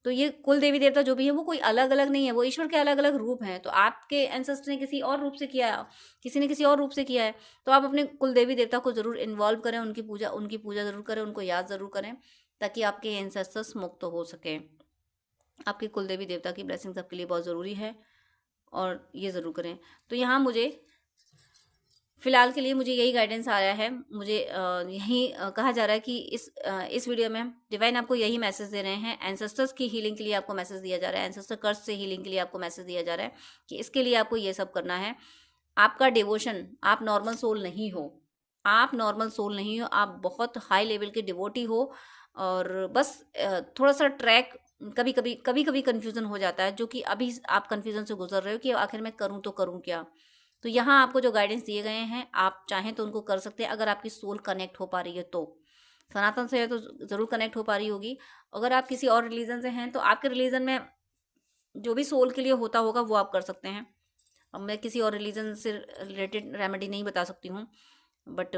तो ये कुल देवी देवता जो भी है वो कोई अलग अलग नहीं है, वो ईश्वर के अलग अलग रूप हैं। तो आपके एंसेस्टर ने किसी और रूप से किया है, किसी ने किसी और रूप से किया है, तो आप अपने कुल देवी देवता को जरूर इन्वॉल्व करें, उनकी पूजा जरूर करें, उनको याद जरूर करें, ताकि आपके एंसेस्टर्स मुक्त हो सके। आपके कुल देवी देवता की ब्लेसिंग्स आपके लिए बहुत ज़रूरी है, और ये ज़रूर करें। तो यहाँ मुझे फिलहाल के लिए मुझे यही गाइडेंस आया है। मुझे यही कहा जा रहा है कि इस वीडियो में डिवाइन आपको यही मैसेज दे रहे हैं। एंसेस्टर्स की हीलिंग के लिए आपको मैसेज दिया जा रहा है, एंसेस्टर कर्स से हीलिंग के लिए आपको मैसेज दिया जा रहा है कि इसके लिए आपको ये सब करना है। आपका डिवोशन, आप नॉर्मल सोल नहीं हो, आप बहुत हाई लेवल के डिवोटी हो। और बस थोड़ा सा ट्रैक कभी कभी कन्फ्यूज़न हो जाता है, जो कि अभी आप कन्फ्यूज़न से गुजर रहे हो कि आखिर मैं करूँ तो करूँ क्या। तो यहाँ आपको जो गाइडेंस दिए गए हैं, आप चाहें तो उनको कर सकते हैं, अगर आपकी सोल कनेक्ट हो पा रही है तो। सनातन से है तो ज़रूर कनेक्ट हो पा रही होगी। अगर आप किसी और रिलीजन से हैं तो आपके रिलीजन में जो भी सोल के लिए होता होगा वो आप कर सकते हैं। अब मैं किसी और रिलीजन से रिलेटेड रेमेडी नहीं बता सकती हूँ, बट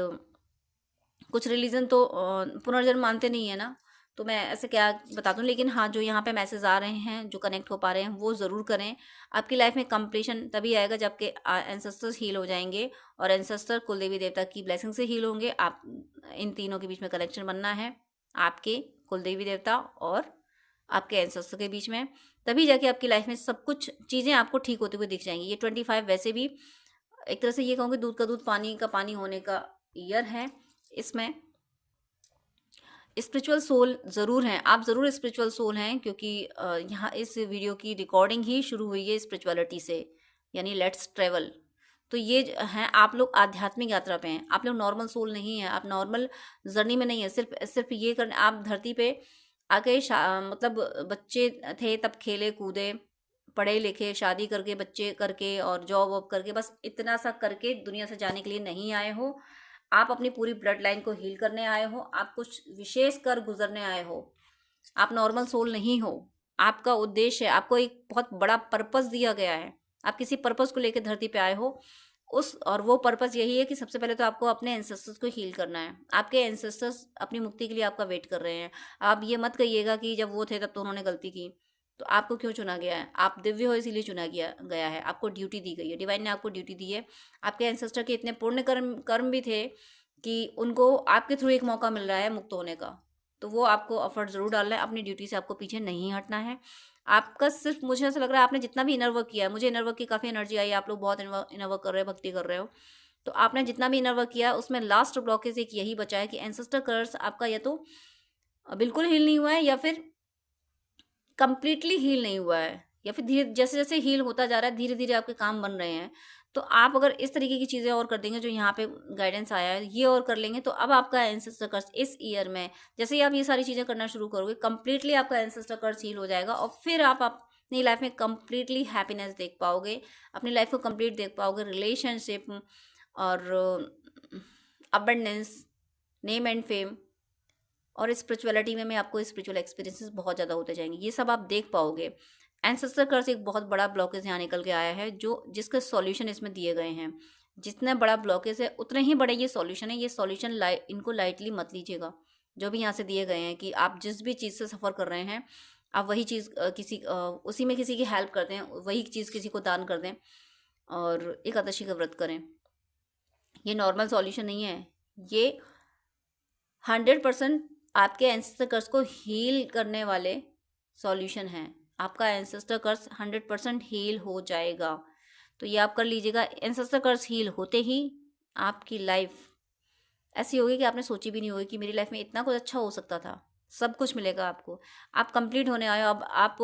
कुछ रिलीजन तो पुनर्जन्म मानते नहीं है ना, तो मैं ऐसे क्या बता दूं। लेकिन हाँ, जो यहाँ पे मैसेज आ रहे हैं, जो कनेक्ट हो पा रहे हैं, वो ज़रूर करें। आपकी लाइफ में कंप्लीशन तभी आएगा जबकि एंसेस्टर्स हील हो जाएंगे, और एंसेस्टर कुल देवी देवता की ब्लेसिंग से हील होंगे। आप इन तीनों के बीच में कनेक्शन बनना है, आपके कुल देवी देवता और आपके एंसेस्टर के बीच में, तभी जाके आपकी लाइफ में सब कुछ चीज़ें आपको ठीक होते हुए दिख जाएंगी। ये 25 वैसे भी एक तरह से ये कहूँगी दूध का दूध पानी का पानी होने का ईयर है। इसमें स्पिरिचुअल सोल ज़रूर हैं, आप ज़रूर स्पिरिचुअल सोल हैं, क्योंकि यहाँ इस वीडियो की रिकॉर्डिंग ही शुरू हुई है स्पिरिचुअलिटी से, यानी लेट्स ट्रेवल। तो ये हैं, आप लोग आध्यात्मिक यात्रा पे हैं, आप लोग नॉर्मल सोल नहीं हैं, आप नॉर्मल जर्नी में नहीं है। सिर्फ सिर्फ ये करने आप धरती पे आके मतलब बच्चे थे तब खेले कूदे, पढ़े लिखे, शादी करके, बच्चे करके और जॉब वॉब करके, बस इतना सा करके दुनिया से जाने के लिए नहीं आए हो। आप अपनी पूरी ब्लड लाइन को हील करने आए हो, आप कुछ विशेष कर गुजरने आए हो। आप नॉर्मल सोल नहीं हो, आपका उद्देश्य है, आपको एक बहुत बड़ा पर्पस दिया गया है, आप किसी पर्पस को लेकर धरती पे आए हो। और वो पर्पस यही है कि सबसे पहले तो आपको अपने एंसेस्टर्स को हील करना है। आपके एंसेस्टर्स अपनी मुक्ति के लिए आपका वेट कर रहे हैं। आप ये मत कहिएगा कि जब वो थे तब तो उन्होंने गलती की, तो आपको क्यों चुना गया है? आप दिव्य हो इसीलिए चुना गया है, आपको ड्यूटी दी गई है, डिवाइन ने आपको ड्यूटी दी है। आपके एंसेस्टर के इतने पुण्य कर्म भी थे कि उनको आपके थ्रू एक मौका मिल रहा है मुक्त होने का, तो वो आपको एफर्ट ज़रूर डालना है, अपनी ड्यूटी से आपको पीछे नहीं हटना है। आपका सिर्फ, मुझे ऐसा लग रहा है आपने जितना भी इनर वर्क किया है, मुझे इनर वर्क की काफ़ी एनर्जी आई, आप लोग बहुत इनर वर्क कर रहे हो, भक्ति कर रहे हो, तो आपने जितना भी इनर वर्क किया उसमें लास्ट ब्लॉकेज एक यही बचा है कि एंसेस्टर कर्स आपका या तो बिल्कुल हील नहीं हुआ है, या फिर कंप्लीटली हील नहीं हुआ है, या फिर धीरे जैसे जैसे हील होता जा रहा है धीरे धीरे आपके काम बन रहे हैं। तो आप अगर इस तरीके की चीज़ें और कर देंगे, जो यहाँ पे गाइडेंस आया है, ये और कर लेंगे, तो अब आपका एंसेस्टर कर्स इस ईयर में, जैसे ही आप ये सारी चीज़ें करना शुरू करोगे, कंप्लीटली आपका एंसेस्टर कर्स हील हो जाएगा, और फिर आप अपनी लाइफ में कंप्लीटली हैप्पीनेस देख पाओगे, अपनी लाइफ को कंप्लीट देख पाओगे, रिलेशनशिप और अबंडेंस, नेम एंड फेम, और स्पिरिचुअलिटी में आपको स्पिरिचुअल एक्सपीरियंसेस बहुत ज़्यादा होते जाएंगे, ये सब आप देख पाओगे। एंसेस्टर कर्स एक बहुत बड़ा ब्लॉकेज यहाँ निकल के आया है, जो जिसके सॉल्यूशन इसमें दिए गए हैं। जितना बड़ा ब्लॉकेज है उतने ही बड़े ये सॉल्यूशन है। ये सॉल्यूशन इनको लाइटली मत लीजिएगा, जो भी यहाँ से दिए गए हैं, कि आप जिस भी चीज़ से सफ़र कर रहे हैं, आप वही चीज़ उसी में किसी की हेल्प कर दें, वही चीज़ किसी को दान कर दें, और एकादशी का व्रत करें। ये नॉर्मल सॉल्यूशन नहीं है, ये 100% आपके एंसेस्टर कर्स को हील करने वाले सॉल्यूशन हैं। आपका एंसेस्टर कर्स 100% हील हो जाएगा, तो ये आप कर लीजिएगा। एंसेस्टर कर्स हील होते ही आपकी लाइफ ऐसी होगी कि आपने सोची भी नहीं होगी कि मेरी लाइफ में इतना कुछ अच्छा हो सकता था। सब कुछ मिलेगा आपको, आप कंप्लीट होने आए हो, अब आप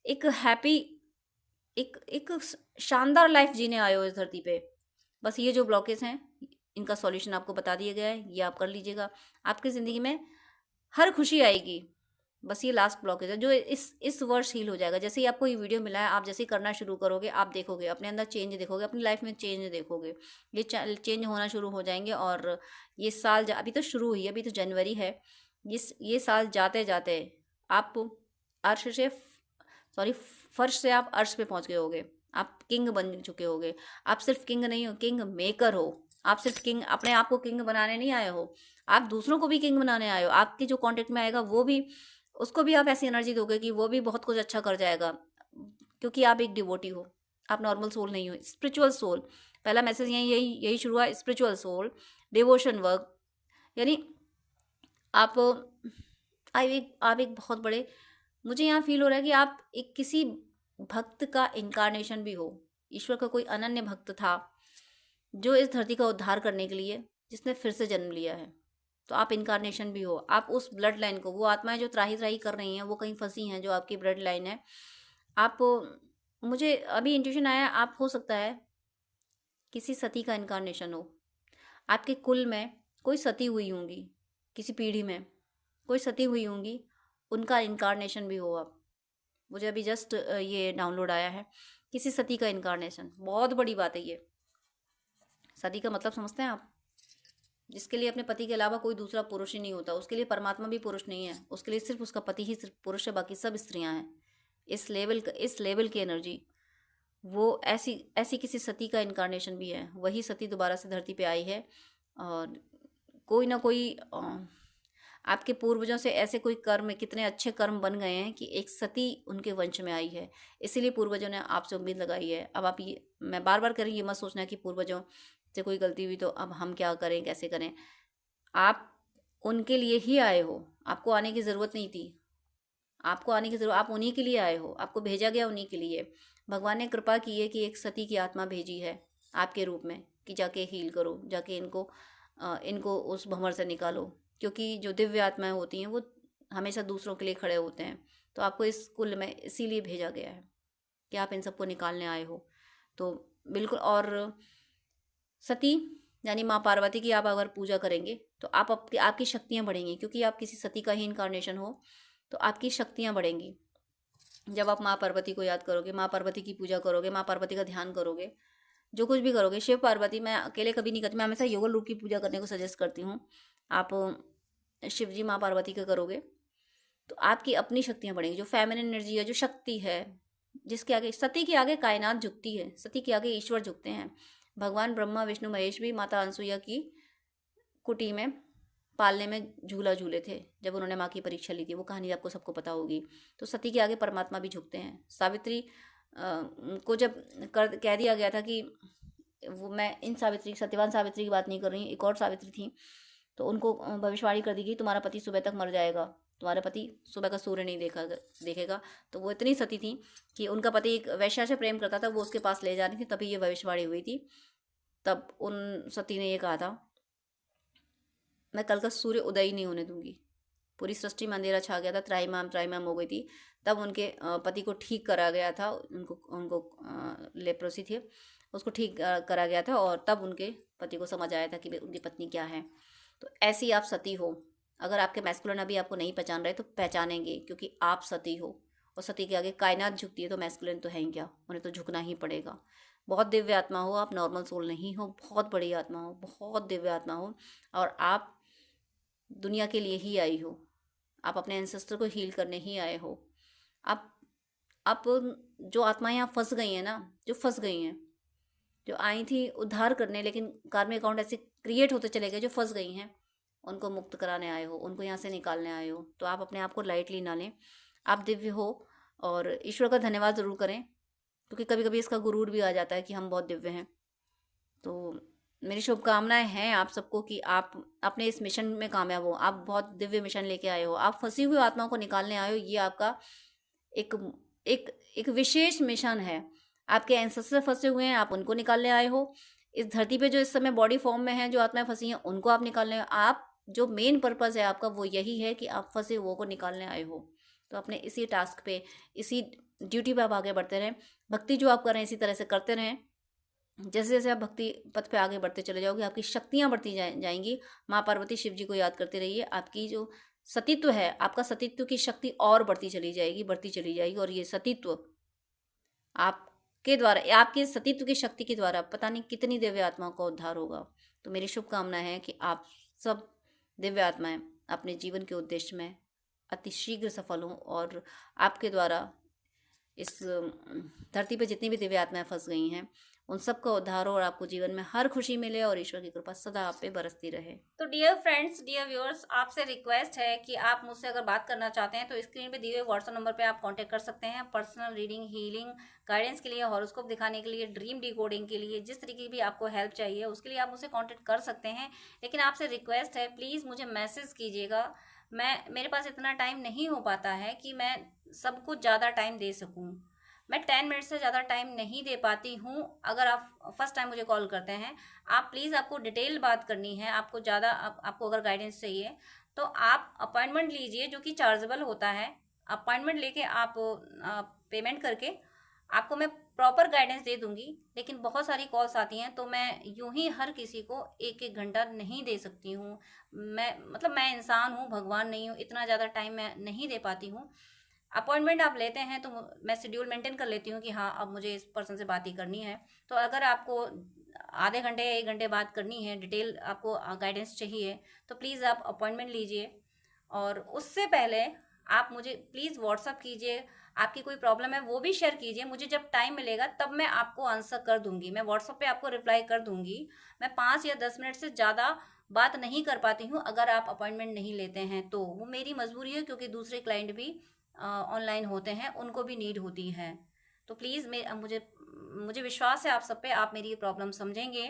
एक हैप्पी, एक शानदार लाइफ जीने आए हो इस धरती पे। बस ये जो ब्लॉकेज हैं इनका सॉल्यूशन आपको बता दिया गया है, ये आप कर लीजिएगा, आपकी ज़िंदगी में हर खुशी आएगी। बस ये लास्ट ब्लॉकेज है जो इस वर्ष हील हो जाएगा। जैसे ही आपको ये वीडियो मिला है, आप जैसे ही करना शुरू करोगे, आप देखोगे अपने अंदर चेंज, देखोगे अपनी लाइफ में चेंज देखोगे, ये चेंज होना शुरू हो जाएंगे। और ये साल अभी तो शुरू हुई है, अभी तो जनवरी है, ये साल जाते जाते आप अर्श से सॉरी फर्श से आप अर्श पे पहुंच गए होगे, आप किंग बन चुके होगे। आप सिर्फ किंग नहीं हो, किंग मेकर हो। आप सिर्फ किंग, अपने आप को किंग बनाने नहीं आए हो, आप दूसरों को भी किंग बनाने आए हो। आपके जो कांटेक्ट में आएगा वो भी, उसको भी आप ऐसी एनर्जी दोगे कि वो भी बहुत कुछ अच्छा कर जाएगा, क्योंकि आप एक डिवोटी हो, आप नॉर्मल सोल नहीं हो, स्पिरिचुअल सोल। पहला मैसेज यही शुरू हुआ, स्पिरिचुअल सोल, डिवोशन वर्क, यानी आप एक बहुत बड़े, मुझे यहाँ फील हो रहा है कि आप एक किसी भक्त का इनकारनेशन भी हो। ईश्वर का कोई अनन्य भक्त था जो इस धरती का उद्धार करने के लिए, जिसने फिर से जन्म लिया है। तो आप इनकारनेशन भी हो, आप उस ब्लड लाइन को, वो आत्माएं जो त्राही त्राही कर रही हैं, वो कहीं फंसी हैं, जो आपकी ब्लड लाइन है। आप, मुझे अभी इंट्यूशन आया, आप हो सकता है किसी सती का इनकारनेशन हो। आपके कुल में कोई सती हुई होंगी, किसी पीढ़ी में कोई सती हुई होंगी, उनका इनकारनेशन भी हो आप। मुझे अभी जस्ट ये डाउनलोड आया है, किसी सती का इनकारनेशन। बहुत बड़ी बात है ये। सती का मतलब समझते हैं आप? जिसके लिए अपने पति के अलावा कोई दूसरा पुरुष ही नहीं होता, उसके लिए परमात्मा भी पुरुष नहीं है, उसके लिए सिर्फ उसका पति ही सिर्फ पुरुष है, बाकी सब स्त्रियां हैं। इस लेवल की एनर्जी, वो ऐसी किसी सती का इनकारनेशन भी है। वही सती दोबारा से धरती पे आई है, और कोई ना कोई आपके पूर्वजों से ऐसे कोई कर्म, कितने अच्छे कर्म बन गए हैं कि एक सती उनके वंश में आई है, इसीलिए पूर्वजों ने आपसे उम्मीद लगाई है। अब आप ये, मैं बार बार कह रही हूँ, ये मत सोचना कि पूर्वजों से कोई गलती हुई तो अब हम क्या करें, कैसे करें। आप उनके लिए ही आए हो, आपको आने की ज़रूरत नहीं थी। आपको आने की जरूरत, आप उन्हीं के लिए आए हो, आपको भेजा गया उन्हीं के लिए। भगवान ने कृपा की है कि एक सती की आत्मा भेजी है आपके रूप में कि जाके हील करो, जाके इनको उस भंवर से निकालो। क्योंकि जो दिव्य आत्माएं होती हैं वो हमेशा दूसरों के लिए खड़े होते हैं। तो आपको इस कुल में इसीलिए भेजा गया है कि आप इन सबको निकालने आए हो। तो बिल्कुल। और सती यानी माँ पार्वती की आप अगर पूजा करेंगे तो आपकी शक्तियाँ बढ़ेंगी, क्योंकि आप किसी सती का ही इनकारनेशन हो, तो आपकी शक्तियाँ बढ़ेंगी। जब आप माँ पार्वती को याद करोगे, माँ पार्वती की पूजा करोगे, माँ पार्वती का ध्यान करोगे, जो कुछ भी करोगे, शिव पार्वती मैं अकेले कभी नहीं करती, मैं हमेशा योगल रूप की पूजा करने को सजेस्ट करती हूँ। आप शिव जी माँ पार्वती का करोगे तो आपकी अपनी शक्तियाँ बढ़ेंगी। जो फेमिनिन एनर्जी है, जो शक्ति है, जिसके आगे सती के आगे कायनात झुकती है, सती के आगे ईश्वर झुकते हैं। भगवान ब्रह्मा विष्णु महेश भी माता अनसुईया की कुटी में पालने में झूला झूले थे जब उन्होंने माँ की परीक्षा ली थी। वो कहानी आपको सबको पता होगी। तो सती के आगे परमात्मा भी झुकते हैं। सावित्री को जब कह दिया गया था कि वो, मैं इन सावित्री, सत्यवान सावित्री की बात नहीं कर रही, एक और सावित्री थी, तो उनको भविष्यवाणी कर दी कि तुम्हारा पति सुबह तक मर जाएगा, तुम्हारा पति सुबह का सूर्य नहीं देखेगा। तो वो इतनी सती थी कि उनका पति एक वैश्या से प्रेम करता था, वो उसके पास ले जा रही थी, तभी ये भविष्यवाणी हुई थी। तब उन सती ने ये कहा था, मैं कल का सूर्य उदय ही नहीं होने दूंगी। पूरी सृष्टि में अंधेरा छा गया था, त्राईमाम हो गई थी। तब उनके पति को ठीक करा गया था, उनको उनको लेप्रोसी थी, उसको ठीक करा गया था, और तब उनके पति को समझ आया था कि उनकी पत्नी क्या है। तो ऐसी आप सती हो। अगर आपके मैस्कुलिन अभी आपको नहीं पहचान रहे तो पहचानेंगे, क्योंकि आप सती हो। और सती के आगे कायनात झुकती है, तो मैस्कुलिन तो है ही क्या, उन्हें तो झुकना ही पड़ेगा। बहुत दिव्य आत्मा हो आप, नॉर्मल सोल नहीं हो, बहुत बड़ी आत्मा हो, बहुत दिव्य आत्मा हो, और आप दुनिया के लिए ही आई हो। आप अपने एंसेस्टर को हील करने ही आए हो। आप जो आत्माएं यहाँ फंस गई हैं ना, जो फंस गई हैं, जो आई थी उद्धार करने, लेकिन कार्मिक अकाउंट ऐसे क्रिएट होते चले गए, जो फंस गई हैं, उनको मुक्त कराने आए हो, उनको यहाँ से निकालने आए हो। तो आप अपने आप को लाइटली ना लें। आप दिव्य हो, और ईश्वर का धन्यवाद ज़रूर करें, क्योंकि कभी कभी इसका गुरूर भी आ जाता है कि हम बहुत दिव्य हैं। तो मेरी शुभकामनाएं हैं आप सबको कि आप अपने इस मिशन में कामयाब हो। आप बहुत दिव्य मिशन लेके आए हो, आप फंसी हुई आत्माओं को निकालने आए हो। ये आपका एक एक एक विशेष मिशन है। आपके एंसेस्टर फंसे हुए हैं, आप उनको निकालने आए हो। इस धरती पे जो इस समय बॉडी फॉर्म में है, जो आत्माएं फंसी हैं, उनको आप निकालने, आप जो मेन पर्पस है आपका वो यही है कि आप फंसे हुए को निकालने आए हो। तो अपने इसी टास्क पे, इसी ड्यूटी पे आप आगे बढ़ते रहें। भक्ति जो आप कर रहे हैं इसी तरह से करते रहें। जैसे जैसे आप भक्ति पथ पे आगे बढ़ते चले जाओगे, आपकी शक्तियाँ बढ़ती जाएंगी। माँ पार्वती शिव जी को याद करते रहिए। आपकी जो सतीत्व है, आपका सतीत्व की शक्ति और बढ़ती चली जाएगी, बढ़ती चली जाएगी। और ये सतीत्व आपके द्वारा, आपके सतीत्व की शक्ति के द्वारा पता नहीं कितनी दिव्य आत्माओं का उद्धार होगा। तो मेरी शुभकामना है कि आप सब दिव्य आत्माएं अपने जीवन के उद्देश्य में अति शीघ्र सफल हों, और आपके द्वारा इस धरती पर जितनी भी दिव्य आत्माएं फंस गई हैं उन सबका उद्धार हो, और आपको जीवन में हर खुशी मिले, और ईश्वर की कृपा सदा आप पे बरसती रहे। तो डियर फ्रेंड्स, डियर व्यूअर्स, आपसे रिक्वेस्ट है कि आप मुझसे अगर बात करना चाहते हैं तो स्क्रीन पे दिए हुए व्हाट्सएप नंबर पे आप कांटेक्ट कर सकते हैं। पर्सनल रीडिंग, हीलिंग, गाइडेंस के लिए, हॉरोस्कोप दिखाने के लिए, ड्रीम डिकोडिंग के लिए, जिस तरीके की भी आपको हेल्प चाहिए उसके लिए आप मुझसे कॉन्टेक्ट कर सकते हैं। लेकिन आपसे रिक्वेस्ट है, प्लीज़ मुझे मैसेज कीजिएगा। मेरे पास इतना टाइम नहीं हो पाता है कि मैं सबको ज़्यादा टाइम दे सकूँ। मैं 10 मिनट से ज़्यादा टाइम नहीं दे पाती हूँ। अगर आप फर्स्ट टाइम मुझे कॉल करते हैं, आप प्लीज़, आपको डिटेल बात करनी है, आपको ज़्यादा आपको अगर गाइडेंस चाहिए तो आप अपॉइंटमेंट लीजिए, जो कि चार्जेबल होता है। अपॉइंटमेंट लेके आप पेमेंट करके आपको मैं प्रॉपर गाइडेंस दे दूंगी। लेकिन बहुत सारी कॉल्स आती हैं तो मैं यूं ही हर किसी को एक एक घंटा नहीं दे सकती हूँ। मैं इंसान हूँ, भगवान नहीं हूँ, इतना ज़्यादा टाइम मैं नहीं दे पाती हूँ। अपॉइंटमेंट आप लेते हैं तो मैं शेड्यूल मेंटेन कर लेती हूँ कि हाँ, अब मुझे इस पर्सन से बात ही करनी है। तो अगर आपको आधे घंटे या 1 घंटे बात करनी है, डिटेल आपको गाइडेंस चाहिए, तो प्लीज़ आप अपॉइंटमेंट लीजिए। और उससे पहले आप मुझे प्लीज़ व्हाट्सअप कीजिए। आपकी कोई प्रॉब्लम है वो भी शेयर कीजिए। मुझे जब टाइम मिलेगा तब मैं आपको आंसर कर दूंगी। मैं व्हाट्सअप पे आपको रिप्लाई कर दूंगी। मैं 5 या 10 मिनट से ज़्यादा बात नहीं कर पाती हूँ अगर आप अपॉइंटमेंट नहीं लेते हैं तो। वो मेरी मजबूरी है, क्योंकि दूसरे क्लाइंट भी ऑनलाइन होते हैं, उनको भी नीड होती है। तो प्लीज़ मुझे विश्वास है आप सब पे, आप मेरी प्रॉब्लम समझेंगे।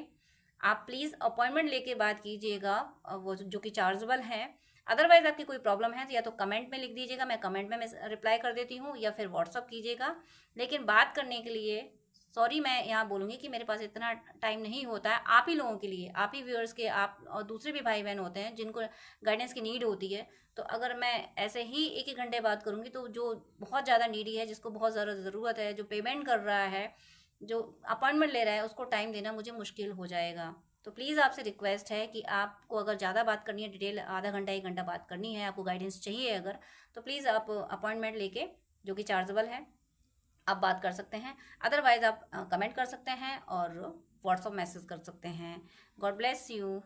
आप प्लीज़ अपॉइंटमेंट लेके बात कीजिएगा, वो जो कि चार्जेबल है। अदरवाइज आपकी कोई प्रॉब्लम है तो या तो कमेंट में लिख दीजिएगा, मैं कमेंट में मैं रिप्लाई कर देती हूँ, या फिर व्हाट्सअप कीजिएगा। लेकिन बात करने के लिए सॉरी मैं यहाँ बोलूँगी कि मेरे पास इतना टाइम नहीं होता है। आप ही लोगों के लिए, आप ही व्यूअर्स के, आप और दूसरे भी भाई बहन होते हैं जिनको गाइडेंस की नीड होती है। तो अगर मैं ऐसे ही एक एक घंटे बात करूँगी तो जो बहुत ज़्यादा नीडी है, जिसको बहुत ज़्यादा ज़रूरत है, जो पेमेंट कर रहा है, जो अपॉइंटमेंट ले रहा है, उसको टाइम देना मुझे मुश्किल हो जाएगा। तो प्लीज़ आपसे रिक्वेस्ट है कि आपको अगर ज़्यादा बात करनी है, डिटेल आधा घंटा एक घंटा बात करनी है, आपको गाइडेंस चाहिए अगर, तो प्लीज़ आप अपॉइंटमेंट लेके, जो कि चार्जेबल है, आप बात कर सकते हैं। अदरवाइज आप कमेंट कर सकते हैं और व्हाट्सअप मैसेज कर सकते हैं। God bless you.